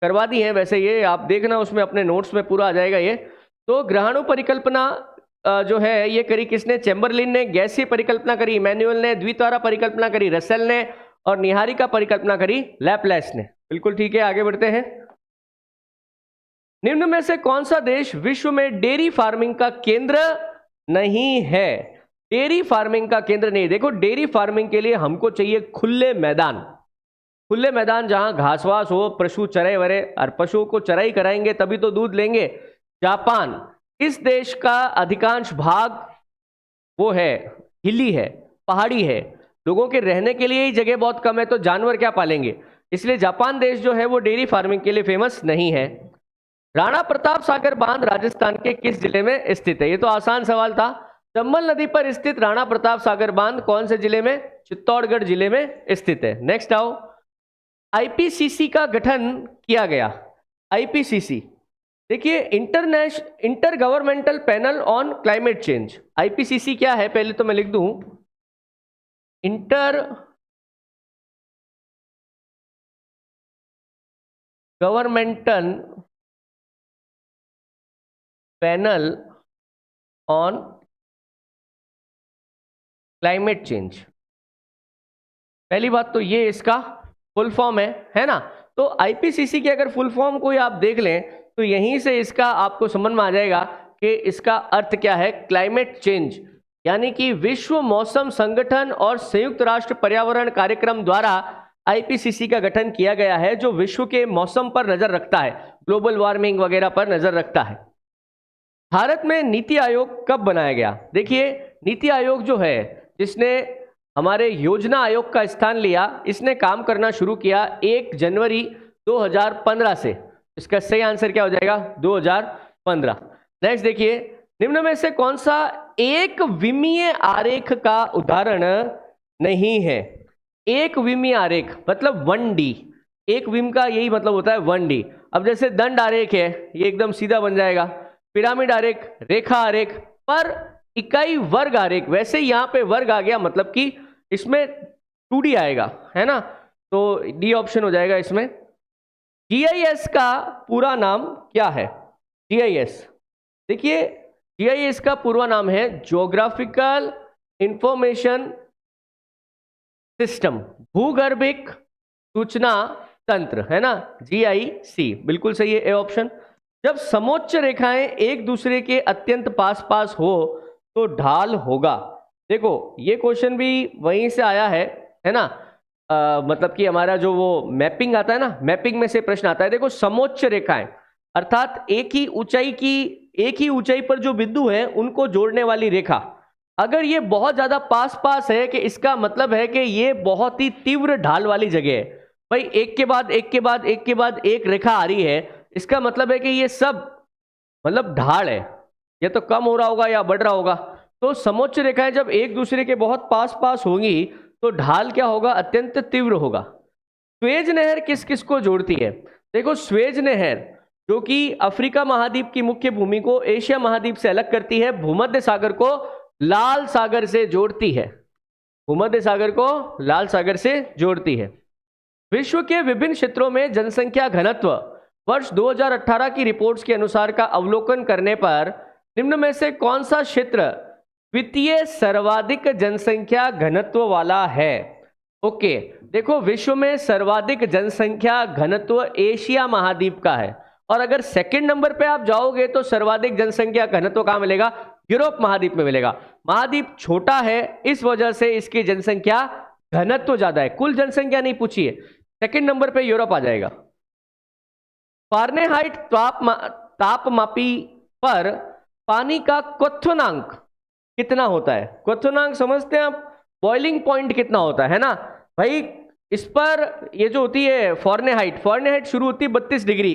करवा दी हैं वैसे, ये आप देखना उसमें अपने नोट्स में पूरा आ जाएगा ये। तो ग्रहाणु परिकल्पना जो है ये करी किसने? चैम्बरलिन ने। गैसीय परिकल्पना करी इमैनुएल ने। द्वितारा परिकल्पना करी रसेल ने, और निहारिका परिकल्पना करी लैप्लेस ने। बिल्कुल ठीक है, आगे बढ़ते हैं। निम्न में से कौन सा देश विश्व में डेयरी फार्मिंग का केंद्र नहीं है? डेयरी फार्मिंग का केंद्र नहीं। देखो डेयरी फार्मिंग के लिए हमको चाहिए खुले मैदान, खुले मैदान जहां घासवास हो, पशु चरे वरे, और पशुओं को चराई कराएंगे तभी तो दूध लेंगे। जापान, इस देश का अधिकांश भाग वो है हिली है, पहाड़ी है, लोगों के रहने के लिए ही जगह बहुत कम है, तो जानवर क्या पालेंगे, इसलिए जापान देश जो है वो डेयरी फार्मिंग के लिए फेमस नहीं है। राणा प्रताप सागर बांध राजस्थान के किस जिले में स्थित है? ये तो आसान सवाल था। चंबल नदी पर स्थित राणा प्रताप सागर बांध कौन से जिले में? चित्तौड़गढ़ जिले में स्थित है। नेक्स्ट आओ, आईपीसीसी का गठन किया गया। आईपीसीसी देखिए inter governmental panel on climate change. IPCC क्या है पहले तो मैं लिख दूं, inter governmental panel on climate change. पहली बात तो ये इसका फुल फॉर्म है ना। तो आईपीसीसी की अगर फुल फॉर्म कोई आप देख लें तो यहीं से इसका आपको समझ में आ जाएगा कि इसका अर्थ क्या है। क्लाइमेट चेंज यानी कि विश्व मौसम संगठन और संयुक्त राष्ट्र पर्यावरण कार्यक्रम द्वारा आईपीसीसी का गठन किया गया है, जो विश्व के मौसम पर नजर रखता है, ग्लोबल वार्मिंग वगैरह पर नजर रखता है। भारत में नीति आयोग कब बनाया गया? देखिए नीति आयोग जो है, जिसने हमारे योजना आयोग का स्थान लिया, इसने काम करना शुरू किया 1 जनवरी 2015 से। इसका सही आंसर क्या हो जाएगा? 2015। नेक्स्ट देखिए, निम्न में से कौन सा एक विमीय आरेख का उदाहरण नहीं है? एक विमीय आरेख मतलब 1D। एक विम का यही मतलब होता है 1D। अब जैसे दंड आरेख है, ये एकदम सीधा बन जाएगा। पिरामिड आरेख, रेखा आरेख, पर इकाई वर्ग आरेख, वैसे यहां पे वर्ग आ गया, मतलब कि इसमें 2D आएगा, है ना। तो डी ऑप्शन हो जाएगा इसमें। जीआईएस का पूरा नाम क्या है? जीआईएस देखिए, जीआईएस का पूरा नाम है ज्योग्राफिकल इंफॉर्मेशन सिस्टम, भूगर्भिक सूचना तंत्र, है ना। जीआईसी बिल्कुल सही है, ए ऑप्शन। जब समोच्च रेखाएं एक दूसरे के अत्यंत पास पास हो तो ढाल होगा। देखो ये क्वेश्चन भी वहीं से आया है ना। मतलब कि हमारा जो वो मैपिंग आता है ना, मैपिंग में से प्रश्न आता है। देखो समोच्च रेखाएं अर्थात एक ही ऊंचाई पर जो बिंदु है उनको जोड़ने वाली रेखा, अगर ये बहुत ज्यादा पास पास है कि इसका मतलब है कि ये बहुत ही तीव्र ढाल वाली जगह है। भाई एक के बाद एक के बाद एक के बाद एक रेखा आ रही है, इसका मतलब है कि ये सब मतलब ढाल है, ये तो कम हो रहा होगा या बढ़ रहा होगा। तो समोच्च रेखाएं जब एक दूसरे के बहुत पास पास होंगी तो ढाल क्या होगा? अत्यंत तीव्र होगा। स्वेज नहर किस किस को जोड़ती है? देखो स्वेज नहर जो कि अफ्रीका महाद्वीप की मुख्य भूमि को एशिया महाद्वीप से अलग करती है, भूमध्य सागर को लाल सागर से जोड़ती है, भूमध्य सागर को लाल सागर से जोड़ती है। विश्व के विभिन्न क्षेत्रों में जनसंख्या घनत्व वर्ष 2018 की रिपोर्ट्स के अनुसार का अवलोकन करने पर निम्न में से कौन सा क्षेत्र द्वितीय सर्वाधिक जनसंख्या घनत्व वाला है? ओके देखो विश्व में सर्वाधिक जनसंख्या घनत्व एशिया महाद्वीप का है, और अगर सेकंड नंबर पे आप जाओगे तो सर्वाधिक जनसंख्या घनत्व कहां मिलेगा? यूरोप महाद्वीप में मिलेगा। महाद्वीप छोटा है, इस वजह से इसकी जनसंख्या घनत्व ज्यादा है, कुल जनसंख्या नहीं पूछी है। सेकंड नंबर पे यूरोप आ जाएगा। फारेनहाइट तापमापी पर पानी का क्वथनांक कितना होता है? क्वथनांक समझते हैं आप? बॉइलिंग पॉइंट कितना होता है ना भाई? इस पर ये जो होती है फारेनहाइट शुरू होती है 32 डिग्री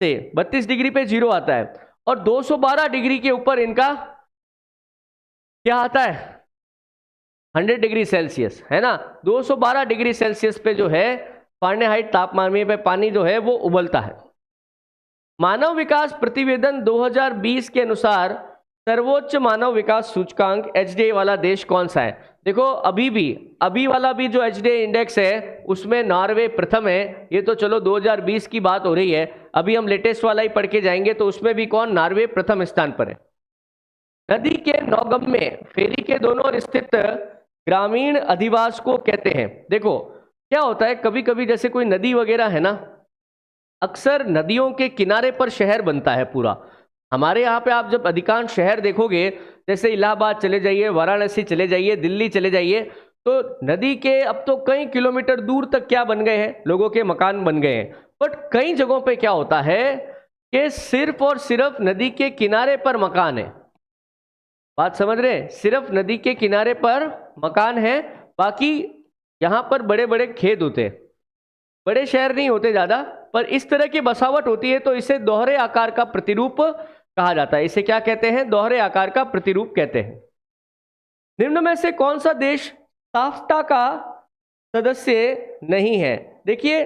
से, 32 डिग्री पे जीरो आता है, और 212 डिग्री के ऊपर इनका क्या आता है? 100 डिग्री सेल्सियस, है ना? 212 डिग्री सेल्सियस पे जो है फारेनहाइट तापमान में पे पानी जो है वो उबलता है। मानव विकास प्रतिवेदन 2020 के अनुसार सर्वोच्च मानव विकास सूचकांक एचडीआई वाला देश कौन सा है? देखो अभी वाला भी जो एचडीआई इंडेक्स है उसमें नॉर्वे प्रथम है। ये तो चलो 2020 की बात हो रही है, अभी हम लेटेस्ट वाला ही पढ़ के जाएंगे तो उसमें भी कौन? नॉर्वे प्रथम स्थान पर है। नदी के नौगम में फेरी के दोनों ओर स्थित ग्रामीण अधिवास को कहते हैं। देखो क्या होता है, कभी कभी जैसे कोई नदी वगैरह है ना, अक्सर नदियों के किनारे पर शहर बनता है पूरा। हमारे यहाँ पे आप जब अधिकांश शहर देखोगे, जैसे इलाहाबाद चले जाइए, वाराणसी चले जाइए, दिल्ली चले जाइए, तो नदी के अब तो कई किलोमीटर दूर तक क्या बन गए हैं? लोगों के मकान बन गए हैं। बट कई जगहों पे क्या होता है कि सिर्फ और सिर्फ नदी के किनारे पर मकान है। बात समझ रहे? सिर्फ नदी के किनारे पर मकान है, बाकी यहाँ पर बड़े बड़े खेत होते हैं, बड़े शहर नहीं होते ज्यादा, पर इस तरह की बसावट होती है तो इसे दोहरे आकार का प्रतिरूप कहा जाता है। इसे क्या कहते हैं? दोहरे आकार का प्रतिरूप कहते हैं। निम्न में से कौन सा देश साफ्टा का सदस्य नहीं है? देखिए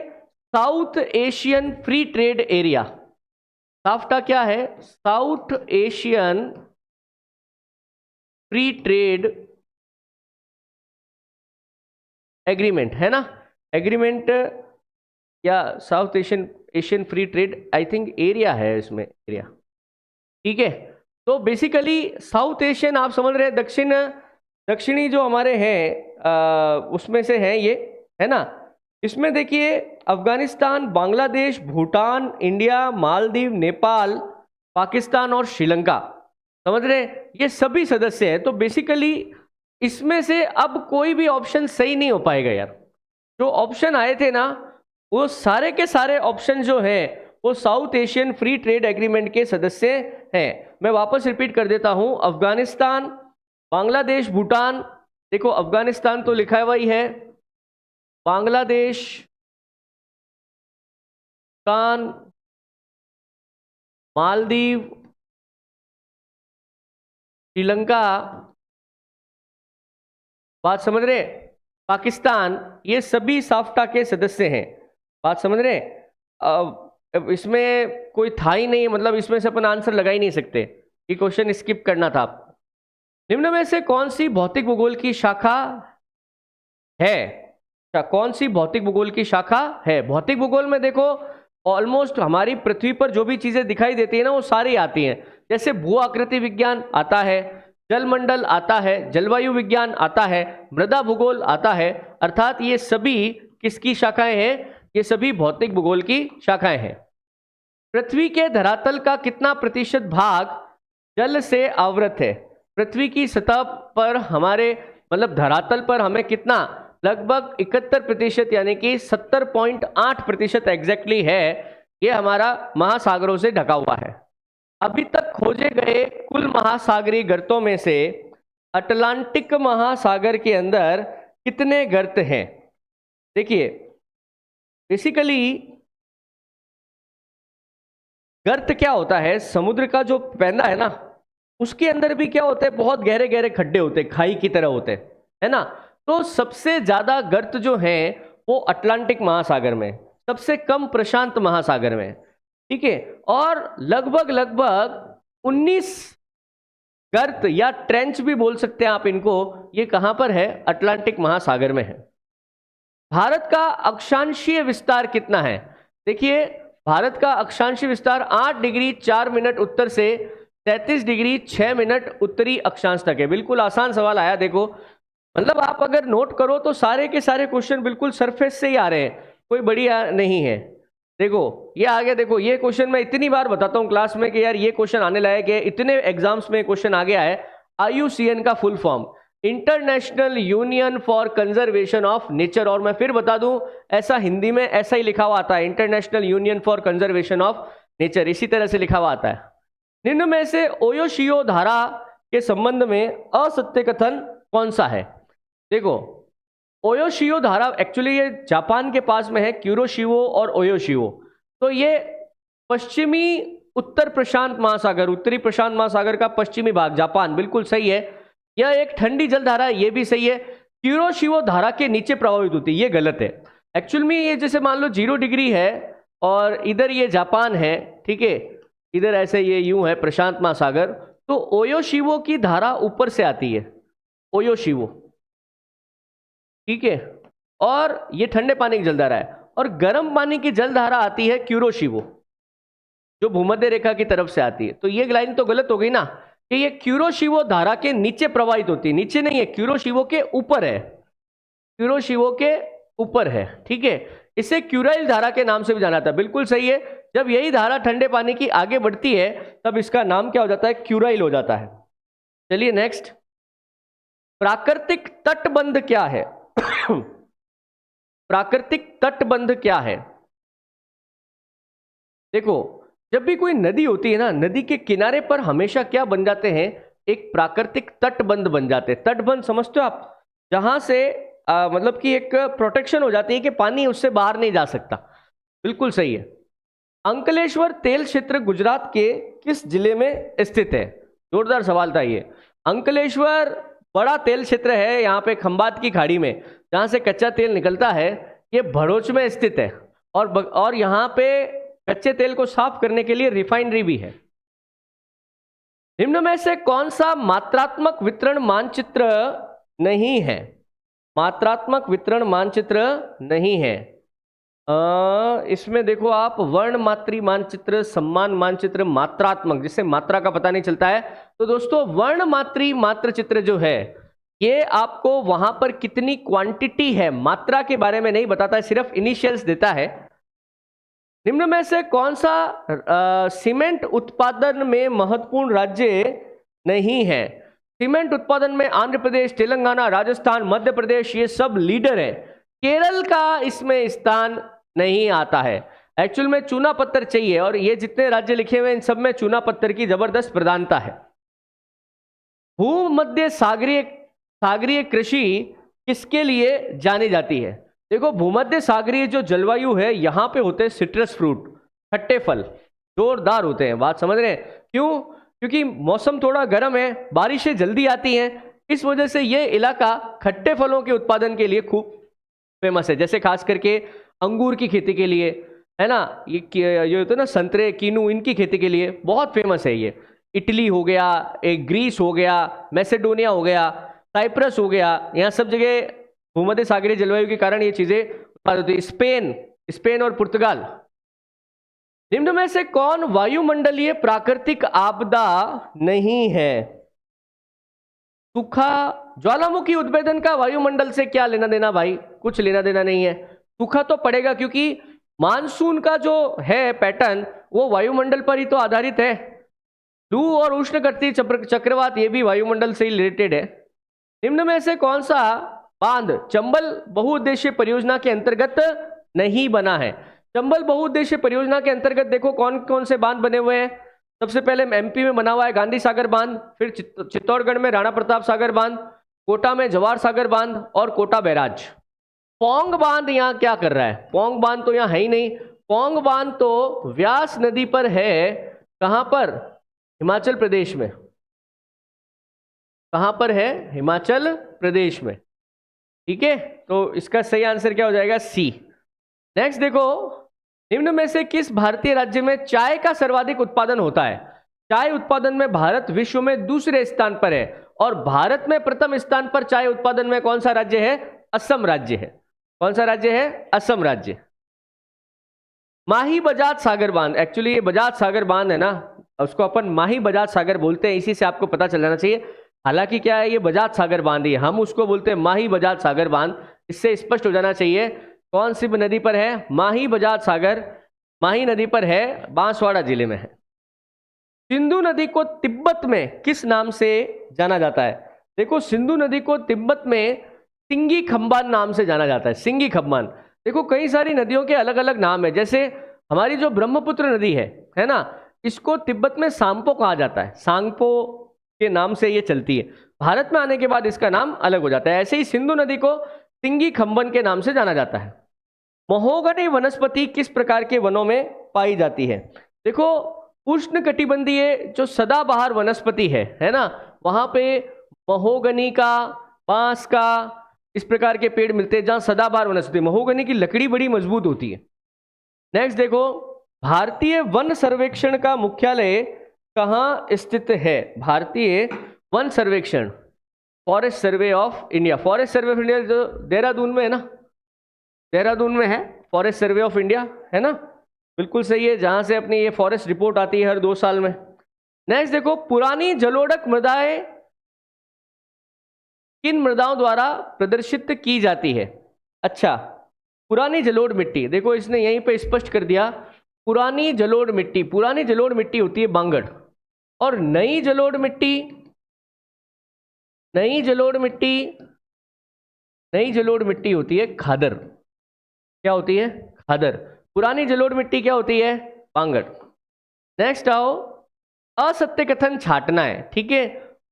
south Asian free trade area, SAFTA क्या है? South Asian free trade agreement, है ना? एग्रीमेंट या south Asian free trade, I think area है इसमें, एरिया, ठीक है। तो बेसिकली साउथ एशियन आप समझ रहे हैं, दक्षिणी जो हमारे हैं उसमें से हैं ये, है ना? इसमें देखिए अफगानिस्तान, बांग्लादेश, भूटान, इंडिया, मालदीव, नेपाल, पाकिस्तान और श्रीलंका, समझ रहे हैं? ये सभी सदस्य हैं। तो बेसिकली इसमें से अब कोई भी ऑप्शन सही नहीं हो पाएगा यार। जो ऑप्शन आए थे ना वो सारे के सारे ऑप्शन जो हैं वो south Asian free trade agreement के सदस्य हैं। मैं वापस रिपीट कर देता हूं, अफगानिस्तान, बांग्लादेश, भूटान, देखो अफगानिस्तान तो लिखा हुआ ही है, बांग्लादेश, भूटान, मालदीव, श्रीलंका, बात समझ रहे? पाकिस्तान, ये सभी साफ्टा के सदस्य हैं। बात समझ रहे? इसमें कोई था ही नहीं, मतलब इसमें से अपन आंसर लगा ही नहीं सकते, ये क्वेश्चन स्किप करना था आपको। निम्न में से कौन सी भौतिक भूगोल की शाखा है? कौन सी भौतिक भूगोल की शाखा है? भौतिक भूगोल में देखो ऑलमोस्ट हमारी पृथ्वी पर जो भी चीजें दिखाई देती है ना वो सारी आती हैं। जैसे भू आकृति विज्ञान आता है, जलमंडल आता है, जलवायु विज्ञान आता है, मृदा भूगोल आता है, अर्थात ये सभी किसकी शाखाएं हैं? ये सभी भौतिक भूगोल की शाखाएं हैं। पृथ्वी के धरातल का कितना प्रतिशत भाग जल से आवृत है? पृथ्वी की सतह पर हमारे मतलब धरातल पर हमें कितना, लगभग 71% यानी कि 70.8% एग्जैक्टली है, ये हमारा महासागरों से ढका हुआ है। अभी तक खोजे गए कुल महासागरीय गर्तों में से अटलांटिक महासागर के अंदर कितने गर्त हैं? देखिए बेसिकली गर्त क्या होता है, समुद्र का जो पैंदा है ना उसके अंदर भी क्या होता है, बहुत गहरे गहरे खड्डे होते हैं, खाई की तरह होते हैं, है ना? तो सबसे ज्यादा गर्त जो हैं वो अटलांटिक महासागर में, सबसे कम प्रशांत महासागर में, ठीक है। और लगभग 19 गर्त या ट्रेंच भी बोल सकते हैं आप इनको, ये कहां पर है? अटलांटिक महासागर में है। भारत का अक्षांशीय विस्तार कितना है? देखिए भारत का अक्षांशीय विस्तार 8 डिग्री 4 मिनट उत्तर से 33 डिग्री 6 मिनट उत्तरी अक्षांश तक है। बिल्कुल आसान सवाल आया, देखो मतलब आप अगर नोट करो तो सारे के सारे क्वेश्चन बिल्कुल सरफेस से ही आ रहे हैं, कोई बढ़िया नहीं है। देखो ये आगे, देखो ये क्वेश्चन मैं इतनी बार बताता हूं क्लास में कि यार ये क्वेश्चन आने लायक है, इतने एग्जाम्स में क्वेश्चन आ गया है। IUCN का full form international union for conservation of nature, और मैं फिर बता दूं ऐसा हिंदी में ऐसा ही लिखा हुआ आता है, international union for conservation of nature, इसी तरह से लिखा हुआ आता है। निम्न में से ओयोशियो धारा के संबंध में असत्य कथन कौन सा है? देखो ओयोशियो धारा एक्चुअली ये जापान के पास में है, क्यूरोशिवो और ओयोशिवो। तो ये पश्चिमी उत्तर प्रशांत महासागर, उत्तरी प्रशांत महासागर का पश्चिमी भाग जापान, बिल्कुल सही है। यह एक ठंडी जल धारा है, ये भी सही है। क्यूरोशिवो धारा के नीचे प्रभावित होती है, ये गलत है। एक्चुअल में ये जैसे मान लो 0 डिग्री है और इधर ये जापान है, ठीक है, इधर ऐसे ये यूं है प्रशांत महासागर, तो ओयोशिवो की धारा ऊपर से आती है, ओयोशिवो, ठीक है, और ये ठंडे पानी की जलधारा है। और गर्म पानी की जलधारा आती है क्यूरोशिवो, जो भूमध्य रेखा की तरफ से आती है। तो ये लाइन तो गलत हो गई ना, कि ये क्यूरोशिवो धारा के नीचे प्रवाहित होती है, नीचे नहीं है, क्यूरोशिवो के ऊपर है, क्यूरोशिवो के ऊपर है, ठीक है। इसे क्यूराइल धारा के नाम से भी जाना जाता है, बिल्कुल सही है। जब यही धारा ठंडे पानी की आगे बढ़ती है तब इसका नाम क्या हो जाता है? क्यूराइल हो जाता है। चलिए नेक्स्ट, प्राकृतिक तटबंध क्या है? प्राकृतिक तटबंध क्या है? देखो जब भी कोई नदी होती है ना, नदी के किनारे पर हमेशा क्या बन जाते हैं? एक प्राकृतिक तटबंध बन जाते हैं। तटबंध समझते हो आप? जहां से मतलब कि एक प्रोटेक्शन हो जाती है कि पानी उससे बाहर नहीं जा सकता, बिल्कुल सही है। अंकलेश्वर तेल क्षेत्र गुजरात के किस जिले में स्थित है? जोरदार सवाल था ये। अंकलेश्वर बड़ा तेल क्षेत्र है, यहाँ पे खंबात की खाड़ी में जहां से कच्चा तेल निकलता है, ये भरूच में स्थित है। और यहाँ पे कच्चे तेल को साफ करने के लिए रिफाइनरी भी है। निम्न में से कौन सा मात्रात्मक वितरण मानचित्र नहीं है? मात्रात्मक वितरण मानचित्र नहीं है। इसमें देखो आप, वर्ण मात्री मानचित्र, सम्मान मानचित्र, मात्रात्मक, जिससे मात्रा का पता नहीं चलता है। तो दोस्तों वर्ण मात्री मात्र चित्र जो है, ये आपको वहां पर कितनी क्वांटिटी है मात्रा के बारे में नहीं बताता है, सिर्फ इनिशियल्स देता है। निम्न में से कौन सा सीमेंट उत्पादन में महत्वपूर्ण राज्य नहीं है? सीमेंट उत्पादन में आंध्र प्रदेश, तेलंगाना, राजस्थान, मध्य प्रदेश, ये सब लीडर है। केरल का इसमें स्थान नहीं आता है। एक्चुअल में चूना पत्थर चाहिए, और ये जितने राज्य लिखे हुए इन सब में चूना पत्थर की जबरदस्त प्रधानता है। भूमध्य सागरीय कृषि किसके लिए जानी जाती है? देखो भूमध्य सागरीय जो जलवायु है, यहां पे होते हैं सिट्रस फ्रूट, खट्टे फल, जोरदार होते हैं। बात समझ रहे हैं? क्यों? क्योंकि मौसम थोड़ा गर्म है, बारिशें जल्दी आती हैं, इस वजह से ये इलाका खट्टे फलों के उत्पादन के लिए खूब फेमस है। जैसे खास करके अंगूर की खेती के लिए, है ना, ये होता है ना संतरे, कीनू, इनकी खेती के लिए बहुत फेमस है ये। इटली हो गया, एक ग्रीस हो गया, मैसेडोनिया हो गया, साइप्रस हो गया, यहाँ सब जगह भूमध्य सागरीय जलवायु के कारण ये चीजें उत्पादित होती है। स्पेन और पुर्तगाल। निम्न में से कौन वायुमंडलीय प्राकृतिक आपदा नहीं है? सूखा, ज्वालामुखी उद्भेदन का वायुमंडल से क्या लेना देना भाई? कुछ लेना देना नहीं है। सूखा तो पड़ेगा क्योंकि मानसून का जो है पैटर्न वो वायुमंडल पर ही तो आधारित है। लू और उष्णकटिबंधीय चक्रवात ये भी वायुमंडल से ही रिलेटेड है। निम्न में से कौन सा बांध चंबल बहुउद्देशीय परियोजना के अंतर्गत नहीं बना है? चंबल बहुउद्देशीय परियोजना के अंतर्गत देखो कौन कौन से बांध बने हुए हैं। सबसे पहले MP में बना हुआ है गांधी सागर बांध, फिर चित्तौड़गढ़ में राणा प्रताप सागर बांध, कोटा में जवाहर सागर बांध और कोटा बैराज। पोंग बांध यहाँ क्या कर रहा है? पोंग बांध तो यहाँ है ही नहीं। पोंग बांध तो व्यास नदी पर है। कहां पर? हिमाचल प्रदेश में। कहां पर है? हिमाचल प्रदेश में, ठीक है। तो इसका सही आंसर क्या हो जाएगा? C। नेक्स्ट देखो, निम्न में से किस भारतीय राज्य में चाय का सर्वाधिक उत्पादन होता है? चाय उत्पादन में भारत विश्व में दूसरे स्थान पर है, और भारत में प्रथम स्थान पर चाय उत्पादन में कौन सा राज्य है? असम राज्य है। कौन सा राज्य है? असम राज्य। माही बजाज सागर बांध, एक्चुअली ये बजाज सागर बांध है ना, उसको अपन माही बजाज सागर बोलते हैं, इसी से आपको पता चल जाना चाहिए। हालांकि क्या है, ये बजाज सागर बांध ही, हम उसको बोलते हैं माही बजाज सागर बांध। इससे स्पष्ट हो जाना चाहिए कौन सी नदी पर है? माही बजाज सागर। माही नदी पर है, बांसवाड़ा जिले में है। सिंधु नदी को तिब्बत में किस नाम से जाना जाता है? देखो, सिंधु नदी को तिब्बत में सिंगी खम्बान नाम से जाना जाता है। सिंगी खम्बान। देखो, कई सारी नदियों के अलग अलग नाम है। जैसे हमारी जो ब्रह्मपुत्र नदी है ना, इसको तिब्बत में सांगपो कहा जाता है। सांगपो के नाम से ये चलती है। भारत में आने के बाद इसका नाम अलग हो जाता है। ऐसे ही सिंधु नदी को सिंगी खम्बन के नाम से जाना जाता है। महोगनी वनस्पति किस प्रकार के वनों में पाई जाती है? देखो, उष्णकटिबंधीय जो सदाबहार वनस्पति है ना, वहां पे महोगनी का, बांस का, इस प्रकार के पेड़ मिलते हैं जहां सदाबहार वनस्पति। महोगनी की लकड़ी बड़ी मजबूत होती है। नेक्स्ट देखो, भारतीय वन सर्वेक्षण का मुख्यालय कहाँ स्थित है? भारतीय वन सर्वेक्षण, forest survey of India. Forest survey of India जो देहरादून में है ना, देहरादून में है फॉरेस्ट सर्वे ऑफ इंडिया, है ना, बिल्कुल सही है, जहां से अपनी ये फॉरेस्ट रिपोर्ट आती है हर 2 साल में। नेक्स्ट देखो, पुरानी जलोढ़क मृदाएं किन मृदाओं द्वारा प्रदर्शित की जाती है? अच्छा, पुरानी जलोढ़ मिट्टी, देखो इसने यहीं पे स्पष्ट कर दिया, पुरानी जलोढ़ मिट्टी। पुरानी जलोढ़ मिट्टी होती है बांगड़, और नई जलोढ़ मिट्टी, नई जलोढ़ मिट्टी, नई जलोढ़ मिट्टी होती है खादर। क्या होती है? खादर। पुरानी जलोढ़ मिट्टी क्या होती है? बांगड़। नेक्स्ट आओ, असत्य कथन छाटना है, ठीक है।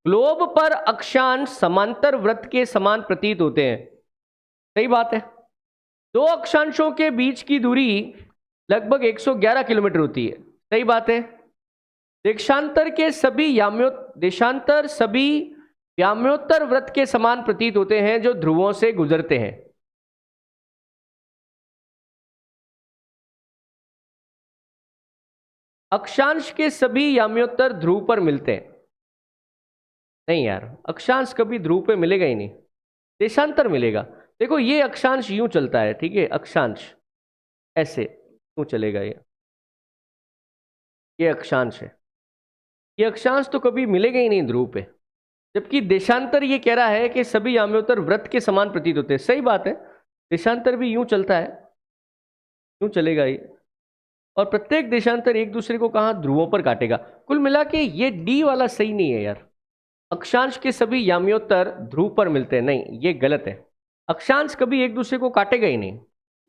ग्लोब पर अक्षांश समांतर वृत्त के समान प्रतीत होते हैं। सही बात है। 2 अक्षांशों के बीच की दूरी लगभग 111 किलोमीटर होती है। सही बात है। देशांतर सभी याम्योत्तर वृत्त के समान प्रतीत होते हैं जो ध्रुवों से गुजरते हैं। अक्षांश के सभी याम्योत्तर ध्रुव पर मिलते हैं। नहीं यार, अक्षांश कभी ध्रुव पे मिलेगा ही नहीं, देशांतर मिलेगा। देखो, ये अक्षांश यूं चलता है, ठीक है, अक्षांश ऐसे यूं चलेगा, ये अक्षांश है। ये अक्षांश तो कभी मिलेगा ही नहीं ध्रुव पे, जबकि देशांतर ये कह रहा है कि सभी याम्योत्तर वृत्त के समान प्रतीत होते हैं। सही बात है, देशांतर भी यूं चलता है, यूं चलेगा ये, और प्रत्येक देशांतर एक दूसरे को कहां? ध्रुवों पर काटेगा। कुल मिला के ये डी वाला सही नहीं है यार। अक्षांश के सभी याम्योत्तर ध्रुव पर मिलते हैं, नहीं, ये गलत है। अक्षांश कभी एक दूसरे को काटेगा ही नहीं।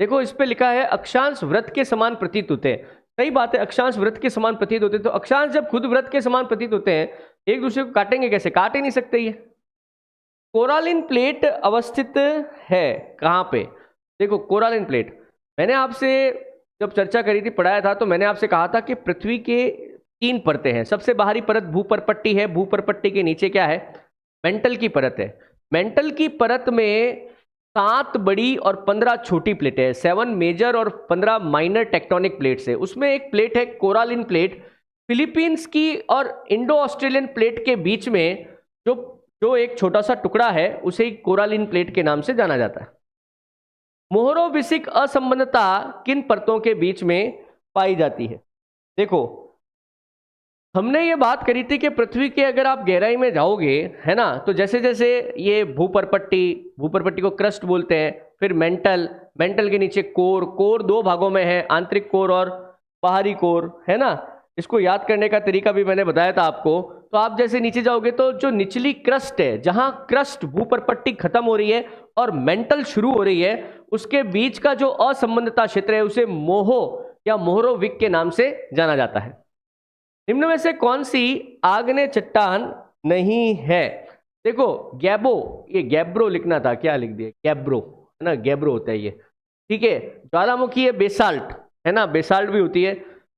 देखो, इस पे लिखा है अक्षांश वृत्त के समान प्रतीत होते हैं। सही बात है, अक्षांश वृत्त के समान प्रतीत होते हैं। तो अक्षांश जब खुद वृत्त के समान प्रतीत होते हैं, एक दूसरे को काटेंगे कैसे? काट ही नहीं सकते ये। कोरालिन प्लेट अवस्थित है कहां पे? देखो, कोरालिन प्लेट, मैंने आपसे जब चर्चा करी थी, पढ़ाया था, तो मैंने आपसे कहा था कि पृथ्वी के 3 परतें हैं। सबसे बाहरी परत भूपरपट्टी है। भूपरपट्टी के नीचे क्या है? मेंटल की परत है। मेंटल की परत में 7 बड़ी और 15 छोटी प्लेटें हैं। 7 मेजर और 15 माइनर टेक्टोनिक प्लेट्स है। उसमें एक प्लेट है कोरालिन प्लेट। फिलीपींस की और इंडो ऑस्ट्रेलियन प्लेट के बीच में जो एक छोटा सा टुकड़ा है, उसे कोरालिन प्लेट के नाम से जाना जाता है। मोहरोविसिक असंबद्धता किन परतों के बीच में पाई जाती है? देखो, हमने ये बात करी थी कि पृथ्वी के अगर आप गहराई में जाओगे, है ना, तो जैसे जैसे ये भूपरपट्टी को क्रस्ट बोलते हैं, फिर मेंटल के नीचे कोर 2 भागों में है, आंतरिक कोर और बाहरी कोर, है ना। इसको याद करने का तरीका भी मैंने बताया था आपको। तो आप जैसे नीचे जाओगे तो जो निचली क्रस्ट है, जहां क्रस्ट भूपरपट्टी खत्म हो रही है और मेंटल शुरू हो रही है, उसके बीच का जो असंबद्धता क्षेत्र है, उसे मोहो या मोहरोविक के नाम से जाना जाता है। निम्न में से कौन सी आग्नेय चट्टान नहीं है? देखो, गैबो, ये गैब्रो लिखना था, क्या लिख दिया? गैब्रो, है ना, गैब्रो होता है ये, ठीक है। ज्वालामुखी है बेसाल्ट, है ना, बेसाल्ट भी होती है।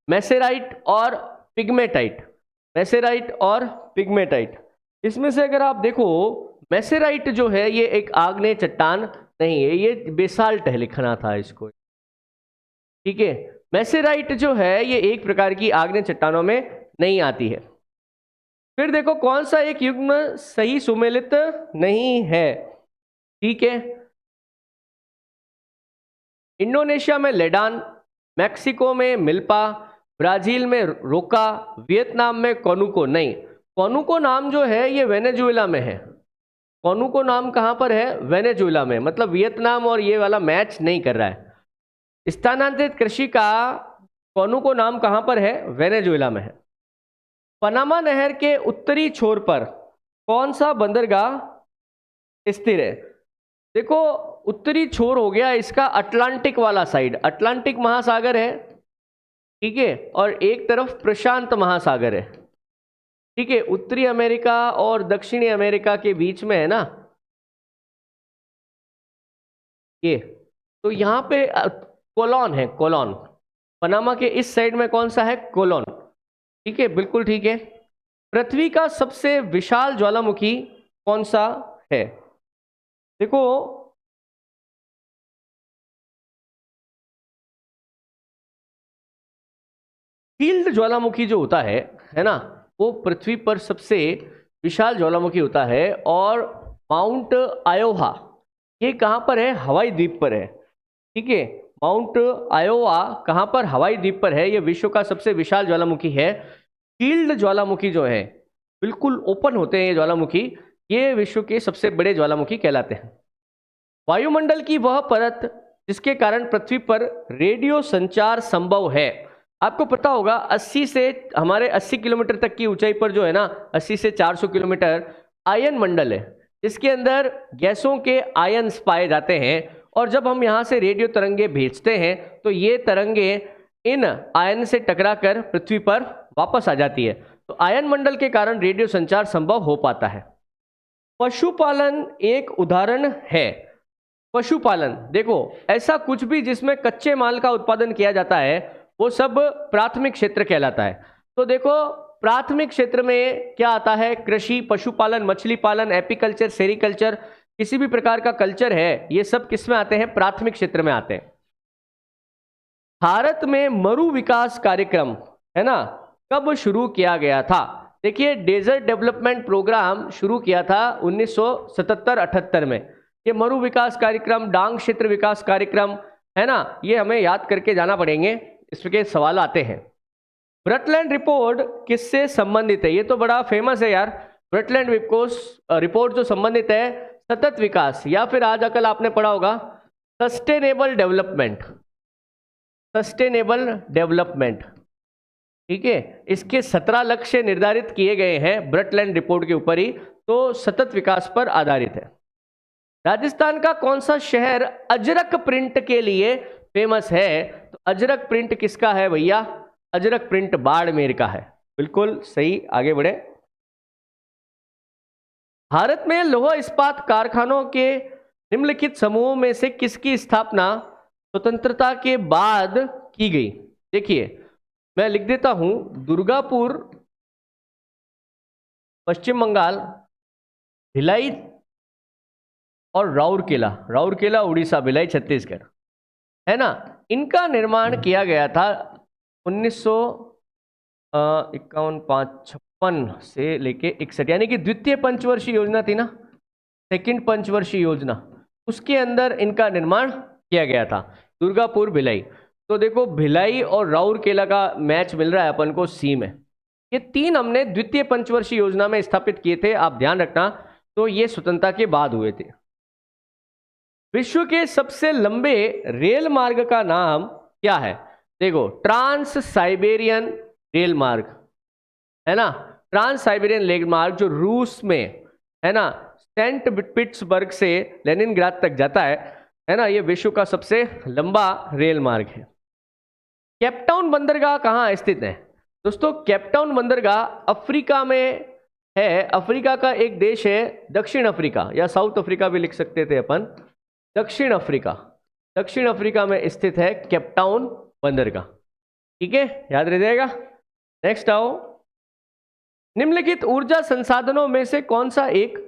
मेसेराइट और पिग्मेटाइट, मेसेराइट और पिग्मेटाइट, इसमें से अगर आप देखो, मेसेराइट जो है ये एक आग्नेय चट्टान नहीं है, ये बेसाल्ट है, लिखना था इसको, ठीक है। मेसेराइट जो है ये एक प्रकार की आग्नेय चट्टानों में नहीं आती है। फिर देखो, कौन सा एक युग्म सही सुमेलित नहीं है? ठीक है, इंडोनेशिया में लेडान, मैक्सिको में मिल्पा, ब्राजील में रोका, वियतनाम में कोनुको। नहीं, कोनुको नाम जो है ये वेनेजुएला में है। कोनुको नाम कहां पर है? वेनेजुएला में। मतलब वियतनाम और ये वाला मैच नहीं कर रहा है। स्थानांतरित कृषि का क्वानुको नाम कहां पर है? वेनेजुएला में है। पनामा नहर के उत्तरी छोर पर कौन सा बंदरगाह स्थिर है? देखो, उत्तरी छोर हो गया इसका अटलांटिक वाला साइड, अटलांटिक महासागर है, ठीक है, और एक तरफ प्रशांत महासागर है, ठीक है। उत्तरी अमेरिका और दक्षिणी अमेरिका के बीच में है ना ये, तो यहां पे कोलोन है, कोलोन। पनामा के इस साइड में कौन सा है? कोलोन, ठीक है, बिल्कुल ठीक है। पृथ्वी का सबसे विशाल ज्वालामुखी कौन सा है? देखो, शील्ड ज्वालामुखी जो होता है ना, वो पृथ्वी पर सबसे विशाल ज्वालामुखी होता है। और माउंट आयोवा ये कहां पर है? हवाई द्वीप पर है, ठीक है। माउंट आयोवा कहां पर? हवाई द्वीप पर है। ये विश्व का सबसे विशाल ज्वालामुखी है। शील्ड ज्वालामुखी जो है, बिल्कुल ओपन होते हैं ये ज्वालामुखी, ये विश्व के सबसे बड़े ज्वालामुखी कहलाते हैं। वायुमंडल की वह परत जिसके कारण पृथ्वी पर रेडियो संचार संभव है। आपको पता होगा 80 से हमारे 80 किलोमीटर तक की ऊंचाई पर जो है ना, 80 से 400 किलोमीटर आयन मंडल है, जिसके अंदर गैसों के आयन्स पाए जाते हैं। और जब हम यहाँ से रेडियो तरंगे भेजते हैं तो ये तरंगे इन आयन से टकराकर पृथ्वी पर वापस आ जाती है। तो आयन मंडल के कारण रेडियो संचार संभव हो पाता है। पशुपालन एक उदाहरण है। पशुपालन, देखो, ऐसा कुछ भी जिसमें कच्चे माल का उत्पादन किया जाता है वो सब प्राथमिक क्षेत्र कहलाता है। तो देखो, प्राथमिक क्षेत्र में क्या आता है? कृषि, पशुपालन, मछली पालन, एपीकल्चर, सेरिकल्चर, किसी भी प्रकार का कल्चर है, ये सब किस में आते हैं? प्राथमिक क्षेत्र में आते हैं। भारत में मरु विकास कार्यक्रम है ना, कब शुरू किया गया था? देखिए, डेजर्ट डेवलपमेंट प्रोग्राम शुरू किया था 1977-78 में। ये मरु विकास कार्यक्रम, डांग क्षेत्र विकास कार्यक्रम है ना, ये हमें याद करके जाना पड़ेंगे, इसके सवाल आते हैं। ब्रटलैंड रिपोर्ट किससे संबंधित है? ये तो बड़ा फेमस है यार। ब्रटलैंड रिपोर्ट जो संबंधित है सतत विकास, या फिर आज कल आपने पढ़ा होगा सस्टेनेबल डेवलपमेंट, सस्टेनेबल डेवलपमेंट, ठीक है। इसके 17 लक्ष्य निर्धारित किए गए हैं ब्रटलैंड रिपोर्ट के ऊपर ही, तो सतत विकास पर आधारित है। राजस्थान का कौन सा शहर अजरक प्रिंट के लिए फेमस है? तो अजरक प्रिंट किसका है भैया? अजरक प्रिंट बाड़मेर का है, बिल्कुल सही। आगे बढ़े। भारत में लौह इस्पात कारखानों के निम्नलिखित समूहों में से किसकी स्थापना स्वतंत्रता के बाद की गई? देखिए, मैं लिख देता हूं, दुर्गापुर पश्चिम बंगाल, भिलाई और राउरकेला, राउरकेला उड़ीसा, भिलाई छत्तीसगढ़, है ना, इनका निर्माण किया गया था 1951-56 से लेके 61, यानी कि द्वितीय पंचवर्षीय योजना थी ना, सेकंड पंचवर्षीय योजना, उसके अंदर इनका निर्माण किया गया था। दुर्गापुर, भिलाई। तो देखो, भिलाई और राउरकेला का मैच मिल रहा है अपन को सी में। ये तीन हमने द्वितीय पंचवर्षीय योजना में स्थापित किए थे, आप ध्यान रखना। तो ये स्वतंत्रता के बाद हुए थे। विश्व के सबसे लंबे रेल मार्ग का नाम क्या है? देखो, ट्रांस साइबेरियन रेल मार्ग है ना, ट्रांस साइबेरियन रेल मार्ग जो रूस में है ना, सेंट पीटर्सबर्ग से लेनिनग्राद तक जाता है ना, ये विश्व का सबसे लंबा रेल मार्ग है। केपटाउन बंदरगाह कहाँ स्थित है? दोस्तों, केपटाउन बंदरगाह अफ्रीका में है। अफ्रीका का एक देश है दक्षिण अफ्रीका, या साउथ अफ्रीका भी लिख सकते थे अपन, दक्षिण अफ्रीका। दक्षिण अफ्रीका में स्थित है केपटाउन बंदरगाह, ठीक है, याद रह जाएगा। नेक्स्ट आओ, निम्नलिखित ऊर्जा संसाधनों में से कौन सा एक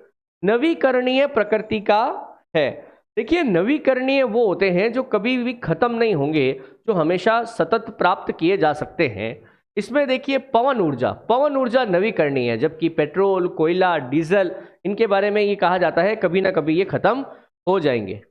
नवीकरणीय प्रकृति का है? देखिए, नवीकरणीय वो होते हैं जो कभी भी खत्म नहीं होंगे, जो हमेशा सतत प्राप्त किए जा सकते हैं। इसमें देखिए, पवन ऊर्जा, पवन ऊर्जा नवीकरणीय है, जबकि पेट्रोल, कोयला, डीजल, इनके बारे में ये कहा जाता है कभी ना कभी ये खत्म हो जाएंगे।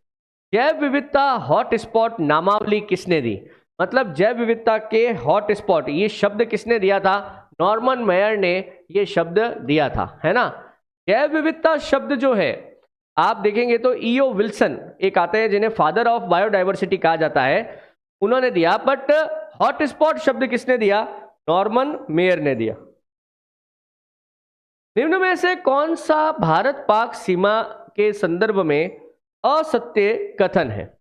जैव विविधता हॉटस्पॉट नामावली किसने दी? मतलब जैव विविधता के हॉटस्पॉट, ये शब्द किसने दिया था? नॉर्मन मेयर ने ये शब्द दिया था, है ना। जैव विविधता शब्द जो है आप देखेंगे तो ईओ विल्सन एक आते हैं जिन्हें फादर ऑफ बायोडाइवर्सिटी कहा जाता है, उन्होंने दिया। बट हॉटस्पॉट शब्द किसने दिया? नॉर्मन मेयर ने दिया। निम्न में से कौन सा भारत पाक सीमा के संदर्भ में असत्य कथन है?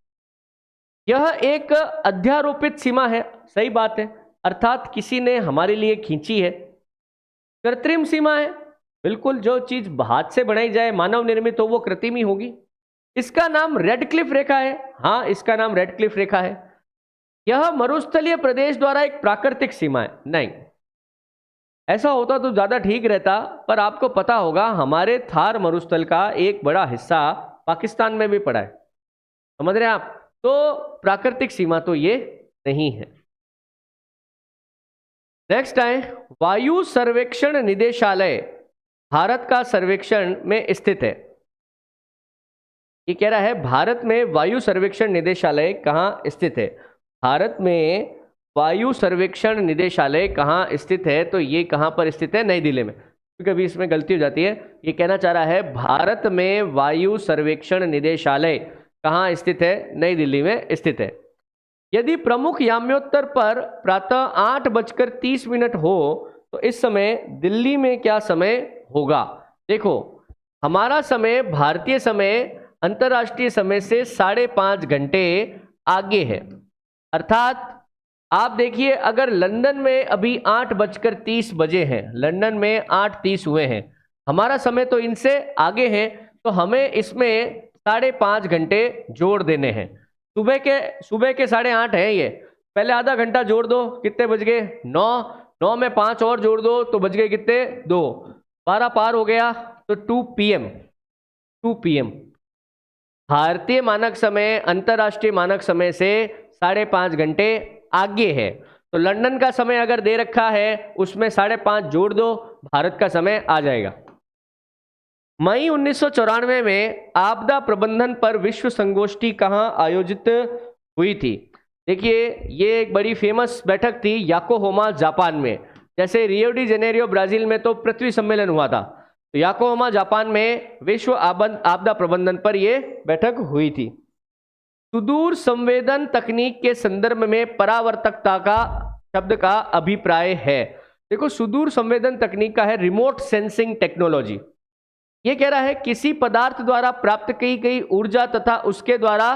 यह एक अध्यारोपित सीमा है, सही बात है, अर्थात किसी ने हमारे लिए खींची है। कृत्रिम सीमा है, बिल्कुल, जो चीज हाथ से बनाई जाए मानव निर्मित हो वो कृत्रिम ही होगी। इसका नाम रेडक्लिफ रेखा है, हाँ इसका नाम रेडक्लिफ रेखा है। यह मरुस्थलीय प्रदेश द्वारा एक प्राकृतिक सीमा है, नहीं, ऐसा होता तो ज्यादा ठीक रहता, पर आपको पता होगा हमारे थार मरुस्थल का एक बड़ा हिस्सा पाकिस्तान में भी पड़ा है, समझ रहे हैं आप? तो प्राकृतिक सीमा तो ये नहीं है। नेक्स्ट है, वायु सर्वेक्षण निदेशालय भारत का सर्वेक्षण में स्थित है। ये कह रहा है भारत में वायु सर्वेक्षण निदेशालय कहाँ स्थित है? भारत में वायु सर्वेक्षण निदेशालय कहाँ स्थित है? तो ये कहाँ पर स्थित है? नई दिल्ली में। क्योंकि अभी इसमें गलती हो जाती है, ये कहना चाह रहा है भारत में वायु सर्वेक्षण निदेशालय कहाँ स्थित है? नई दिल्ली में स्थित है। यदि प्रमुख याम्योत्तर पर प्रातः 8:30 हो तो इस समय दिल्ली में क्या समय होगा? देखो, हमारा समय भारतीय समय अंतर्राष्ट्रीय समय से 5.5 घंटे आगे है। अर्थात आप देखिए, अगर लंदन में अभी 8:30 बजे हैं, लंदन में 8:30 हुए हैं, हमारा समय तो इनसे आगे है, तो हमें इसमें 5.5 घंटे जोड़ देने हैं। सुबह के 8:30 है, ये पहले आधा घंटा जोड़ दो, कितने बज गए? 9 में 5 और जोड़ दो तो बज गए कितने? 2, 12 पार हो गया, तो 2 PM। भारतीय मानक समय अंतरराष्ट्रीय मानक समय से 5.5 घंटे आगे है। तो लंदन का समय अगर दे रखा है उसमें 5.5 जोड़ दो, भारत का समय आ जाएगा। मई 1994 में आपदा प्रबंधन पर विश्व संगोष्ठी कहाँ आयोजित हुई थी? देखिए, ये एक बड़ी फेमस बैठक थी याकोहामा जापान में। जैसे रियो डी जेनेरियो ब्राजील में तो पृथ्वी सम्मेलन हुआ था, तो याकोहामा जापान में विश्व आपदा प्रबंधन पर यह बैठक हुई थी। सुदूर संवेदन तकनीक के संदर्भ में परावर्तकता का शब्द का अभिप्राय है। देखो, सुदूर संवेदन तकनीक का है रिमोट सेंसिंग टेक्नोलॉजी। यह कह रहा है किसी पदार्थ द्वारा प्राप्त की गई ऊर्जा तथा उसके द्वारा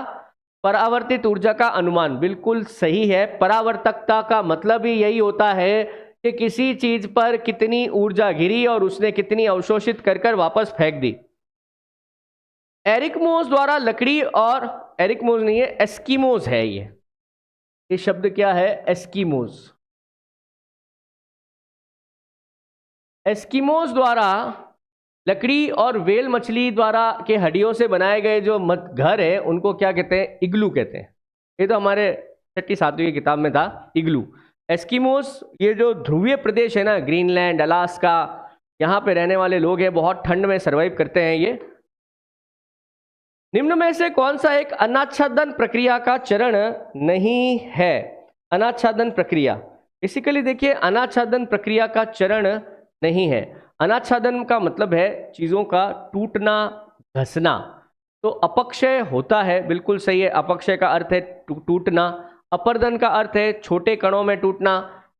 परावर्तित ऊर्जा का अनुमान। बिल्कुल सही है, परावर्तकता का मतलब ही यही होता है कि किसी चीज पर कितनी ऊर्जा गिरी और उसने कितनी अवशोषित कर वापस फेंक दी। एरिकमोस द्वारा लकड़ी, और एरिकमोस नहीं है, एस्किमोस है ये शब्द क्या है? एस्किमोस। एस्किमोस द्वारा लकड़ी और वेल मछली द्वारा के हड्डियों से बनाए गए जो घर है उनको क्या कहते हैं? इग्लू कहते हैं। ये तो हमारे 6वीं 7वीं की किताब में था, इग्लू। एस्किमोस ये जो ध्रुवीय प्रदेश है ना, ग्रीनलैंड, अलास्का, यहाँ पे रहने वाले लोग हैं, बहुत ठंड में सर्वाइव करते हैं ये। निम्न में से कौन सा एक अनाच्छादन प्रक्रिया का चरण नहीं है? अनाच्छादन प्रक्रिया, बेसिकली देखिए, अनाच्छादन प्रक्रिया का चरण नहीं है। अनाच्छादन का मतलब है चीजों का टूटना, घसना। तो अपक्षय होता है, बिल्कुल सही है, अपक्षय का अर्थ है टूटना। अपर्दन का अर्थ है छोटे कणों में टूटना।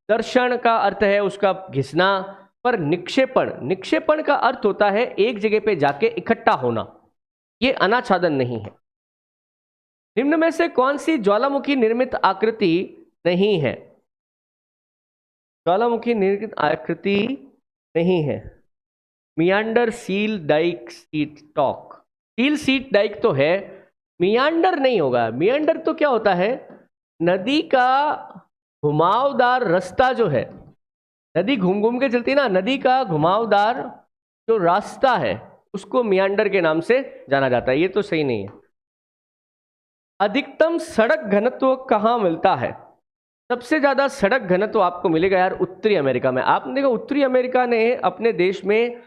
दर्शन का अर्थ है उसका घिसना। पर निक्षेपण का अर्थ होता है एक जगह पे जाके इकट्ठा होना। ये अनाच्छादन नहीं है। निम्न में से कौन सी ज्वालामुखी निर्मित आकृति नहीं है? ज्वालामुखी निर्मित आकृति नहीं है। मियांडर, सील, डाइक, सीट, टॉक। सील, सीट, डाइक तो है, मियांडर नहीं होगा। मियांडर तो क्या होता है? नदी का घुमावदार रास्ता जो है, नदी घूम घूम के चलती है ना, नदी का घुमावदार जो रास्ता है उसको मियांडर के नाम से जाना जाता है। ये तो सही नहीं है। अधिकतम सड़क घनत्व कहाँ मिलता है? सबसे ज्यादा सड़क घनत्व आपको मिलेगा यार उत्तरी अमेरिका में। आपने देखा, उत्तरी अमेरिका ने अपने देश में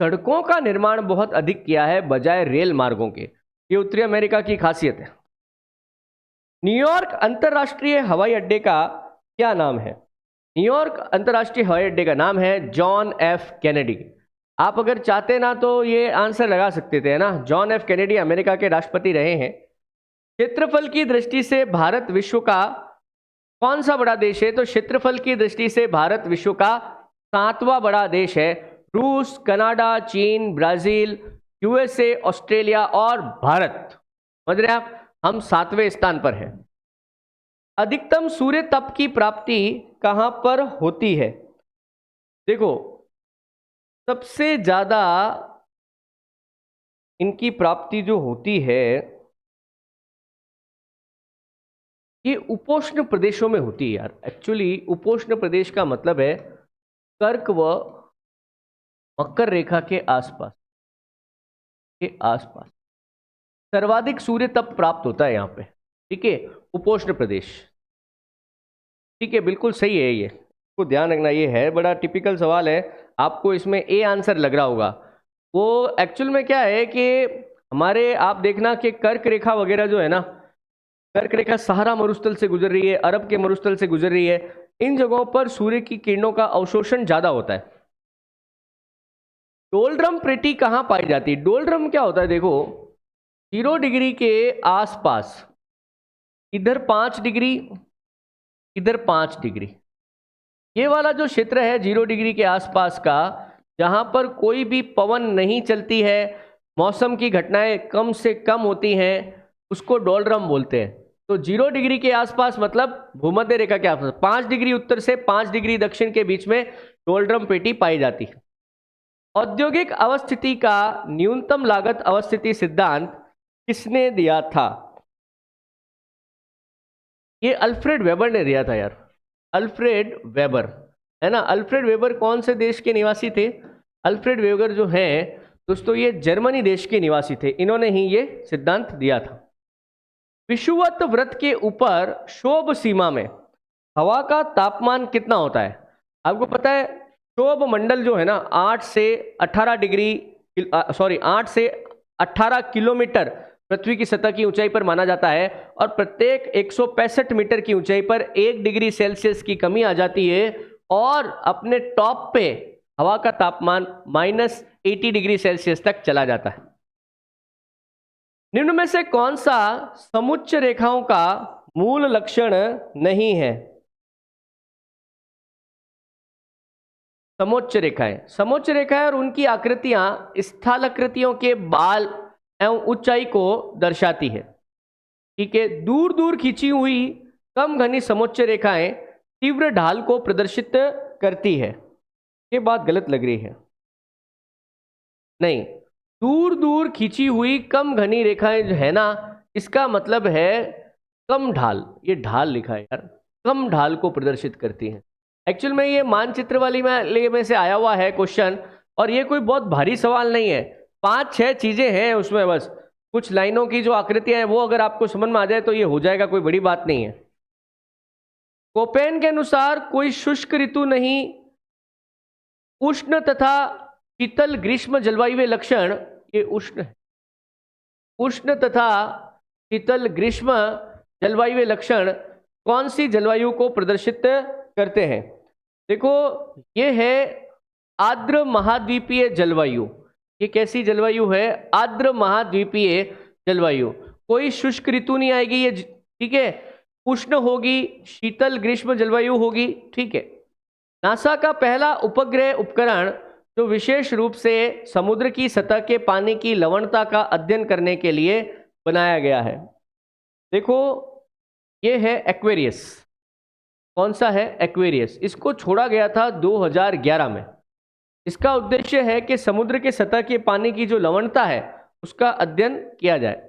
सड़कों का निर्माण बहुत अधिक किया है बजाय रेल मार्गों के। ये उत्तरी अमेरिका की खासियत है। न्यूयॉर्क अंतरराष्ट्रीय हवाई अड्डे का क्या नाम है? न्यूयॉर्क अंतरराष्ट्रीय हवाई अड्डे का नाम है जॉन एफ कैनेडी। आप अगर चाहते ना तो ये आंसर लगा सकते थे, है ना। जॉन एफ कैनेडी अमेरिका के राष्ट्रपति रहे हैं। क्षेत्रफल की दृष्टि से भारत विश्व का कौन सा बड़ा देश है? तो क्षेत्रफल की दृष्टि से भारत विश्व का 7वां बड़ा देश है। रूस, कनाडा, चीन, ब्राजील, यूएसए, ऑस्ट्रेलिया और भारत, समझ रहे हैं आप, हम 7वें स्थान पर हैं। अधिकतम सूर्य तप की प्राप्ति कहां पर होती है? देखो, सबसे ज्यादा इनकी प्राप्ति जो होती है ये उपोष्ण प्रदेशों में होती है यार। एक्चुअली उपोष्ण प्रदेश का मतलब है कर्क व मकर रेखा के आसपास, सर्वाधिक सूर्य तप प्राप्त होता है यहाँ पे, ठीक है, उपोष्ण प्रदेश। ठीक है, बिल्कुल सही है, ये को ध्यान रखना, ये है बड़ा टिपिकल सवाल है, आपको इसमें ए आंसर लग रहा होगा। वो एक्चुअल में क्या है कि हमारे, आप देखना कि कर्क रेखा वगैरह जो है ना, कर्क रेखा सहारा मरुस्थल से गुजर रही है, अरब के मरुस्थल से गुजर रही है, इन जगहों पर सूर्य की किरणों का अवशोषण ज्यादा होता है। डोलड्रम प्लेटी कहां पाई जाती है? डोलड्रम क्या होता है? देखो, 0 डिग्री के आसपास, इधर 5 डिग्री, इधर 5 डिग्री, ये वाला जो क्षेत्र है 0 डिग्री के आसपास का, जहां पर कोई भी पवन नहीं चलती है, मौसम की घटनाएं कम से कम होती हैं, उसको डोलड्रम बोलते हैं। तो 0 डिग्री के आसपास मतलब भूमध्य रेखा के आसपास, 5 डिग्री उत्तर से 5 डिग्री दक्षिण के बीच में डोलड्रम पेटी पाई जाती है। औद्योगिक अवस्थिति का न्यूनतम लागत अवस्थिति सिद्धांत किसने दिया था? ये अल्फ्रेड वेबर ने दिया था यार, अल्फ्रेड वेबर, है ना। अल्फ्रेड वेबर कौन से देश के निवासी थे? अल्फ्रेड वेबर जो है दोस्तों, ये जर्मनी देश के निवासी थे, इन्होंने ही ये सिद्धांत दिया था। विषुवत वृत्त के ऊपर शोभ सीमा में हवा का तापमान कितना होता है? आपको पता है शोभ मंडल जो है ना 8 से 18 डिग्री, 8 से 18 किलोमीटर पृथ्वी की सतह की ऊंचाई पर माना जाता है, और प्रत्येक 165 मीटर की ऊंचाई पर 1 डिग्री सेल्सियस की कमी आ जाती है, और अपने टॉप पे हवा का तापमान -80 डिग्री सेल्सियस तक चला जाता है। निम्न में से कौन सा समुच्च रेखाओं का मूल लक्षण नहीं है? समोच्च रेखाएं और उनकी आकृतियां स्थलाकृतियों के बाल एवं ऊंचाई को दर्शाती है। ठीक है, दूर दूर खींची हुई कम घनी समोच्च रेखाएं तीव्र ढाल को प्रदर्शित करती है। ये बात गलत लग रही है, नहीं, दूर दूर खींची हुई कम घनी रेखाएं जो है ना, इसका मतलब है कम ढाल, ये ढाल लिखा है यार, कम ढाल को प्रदर्शित करती है। एक्चुअल में ये मानचित्र वाली में से आया हुआ है क्वेश्चन, और ये कोई बहुत भारी सवाल नहीं है, 5-6 चीजें हैं उसमें, बस कुछ लाइनों की जो आकृतियां हैं वो अगर आपको समझ में आ जाए तो ये हो जाएगा, कोई बड़ी बात नहीं है। कोपेन के अनुसार कोई शुष्क ऋतु नहीं, उष्ण तथा शीतल ग्रीष्म जलवायु लक्षण, ये उष्ण है, उष्ण तथा शीतल ग्रीष्म जलवायु लक्षण कौन सी जलवायु को प्रदर्शित करते हैं? देखो, ये है आर्द्र महाद्वीपीय जलवायु। ये कैसी जलवायु है? आर्द्र महाद्वीपीय जलवायु। कोई शुष्क ऋतु नहीं आएगी ये, ठीक है, उष्ण होगी, शीतल ग्रीष्म जलवायु होगी, ठीक है। नासा का पहला उपग्रह उपकरण जो विशेष रूप से समुद्र की सतह के पानी की लवणता का अध्ययन करने के लिए बनाया गया है, देखो ये है एक्वेरियस। कौन सा है? एक्वेरियस। इसको छोड़ा गया था 2011 में। इसका उद्देश्य है कि समुद्र के सतह के पानी की जो लवणता है उसका अध्ययन किया जाए।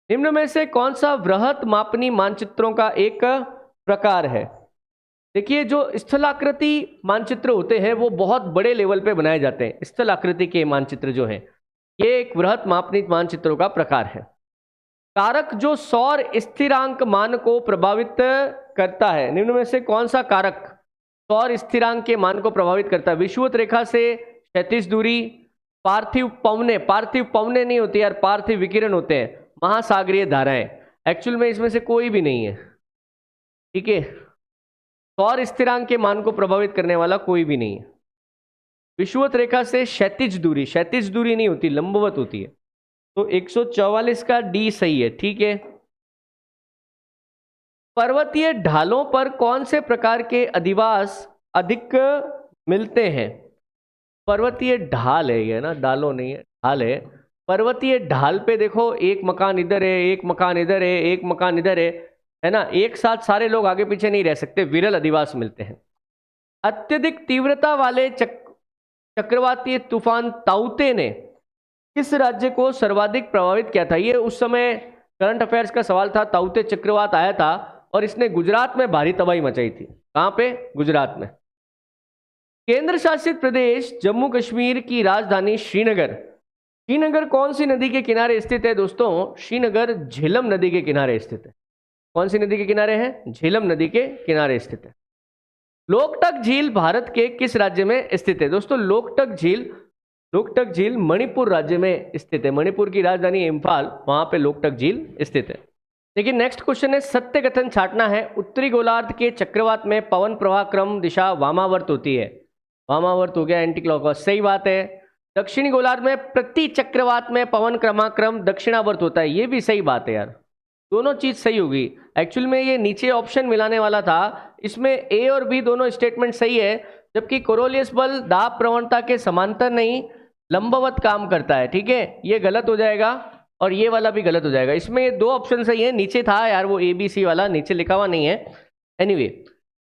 निम्न में से कौन सा वृहत मापनी मानचित्रों का एक प्रकार है? देखिए, जो स्थलाकृति मानचित्र होते हैं वो बहुत बड़े लेवल पे बनाए जाते हैं। स्थलाकृति के मानचित्र जो हैं ये एक वृहत मापनी मानचित्रों का प्रकार है। कारक जो सौर स्थिरांक मान को प्रभावित करता है, निम्न में से कौन सा कारक सौर स्थिरांक के मान को प्रभावित करता है? विषुवत रेखा से क्षैतिज दूरी, पार्थिव पवने नहीं होती यार, पार्थिव विकिरण होते हैं, महासागरीय धाराएं। एक्चुअल में इसमें से कोई भी नहीं है, ठीक है, सौर स्थिरांक के मान को प्रभावित करने वाला कोई भी नहीं है। विषुवत रेखा से क्षैतिज दूरी नहीं होती, लंबवत होती है। तो 144 का डी सही है, ठीक है। पर्वतीय ढालों पर कौन से प्रकार के अधिवास अधिक मिलते हैं? पर्वतीय ढाल है ये ना, ढालों नहीं है, ढाल है। पर्वतीय ढाल पे देखो, एक मकान इधर है, एक मकान इधर है, एक मकान इधर है ना, एक साथ सारे लोग आगे पीछे नहीं रह सकते, विरल अधिवास मिलते हैं। अत्यधिक तीव्रता वाले चक्रवातीय तूफान ताउते ने किस राज्य को सर्वाधिक प्रभावित किया था? ये उस समय करंट अफेयर्स का सवाल था। ताउते चक्रवात आया था और इसने गुजरात में भारी तबाही मचाई थी। कहां पे? गुजरात में। केंद्र शासित प्रदेश जम्मू कश्मीर की राजधानी श्रीनगर, श्रीनगर कौन सी नदी के किनारे स्थित है दोस्तों? श्रीनगर झेलम नदी के किनारे स्थित है। कौन सी नदी के किनारे है? झेलम नदी के किनारे स्थित है। लोकटक झील भारत के किस राज्य में स्थित है? दोस्तों लोकटक झील मणिपुर राज्य में स्थित है। मणिपुर की राजधानी इम्फाल, वहां पे लोकटक झील स्थित है। लेकिन नेक्स्ट क्वेश्चन है, सत्य कथन छांटना है। उत्तरी गोलार्ध के चक्रवात में पवन प्रवाह क्रम दिशा वामावर्त होती है। वामावर्त हो गया, एंटी क्लॉकवाइज, सही बात है। दक्षिणी गोलार्ध में प्रति चक्रवात में पवन क्रमाक्रम दक्षिणावर्त होता है, ये भी सही बात है यार, दोनों चीज सही होगी। एक्चुअल में ये नीचे ऑप्शन मिलाने वाला था, इसमें ए और बी दोनों स्टेटमेंट सही है, जबकि कोरोलियस बल दाब प्रवणता के समांतर नहीं लंबवत काम करता है। ठीक है, ये गलत हो जाएगा और ये वाला भी गलत हो जाएगा। इसमें ये दो ऑप्शन सही है, नीचे था यार वो ABC वाला, नीचे लिखा हुआ नहीं है। एनीवे,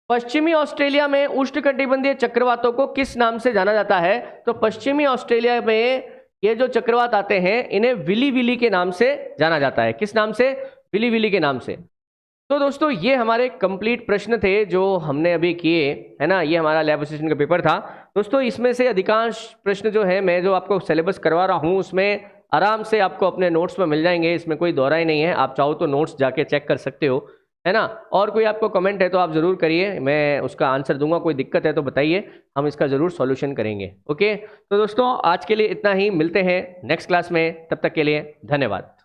पश्चिमी ऑस्ट्रेलिया में उष्णकटिबंधीय चक्रवातों को किस नाम से जाना जाता है? तो पश्चिमी ऑस्ट्रेलिया में ये जो चक्रवात आते हैं इन्हें विली विली के नाम से जाना जाता है। किस नाम से? विली विली के नाम से। तो दोस्तों ये हमारे कंप्लीट प्रश्न थे जो हमने अभी किए, है ना, ये हमारा लैब असिस्टेंट का पेपर था। दोस्तों इसमें से अधिकांश प्रश्न जो है मैं जो आपको सिलेबस करवा रहा हूँ उसमें आराम से आपको अपने नोट्स में मिल जाएंगे, इसमें कोई दौरा ही नहीं है। आप चाहो तो नोट्स जाके चेक कर सकते हो, है ना। और कोई आपको कमेंट है तो आप ज़रूर करिए, मैं उसका आंसर दूंगा। कोई दिक्कत है तो बताइए, हम इसका ज़रूर सॉल्यूशन करेंगे। ओके, तो दोस्तों आज के लिए इतना ही, मिलते हैं नेक्स्ट क्लास में, तब तक के लिए धन्यवाद।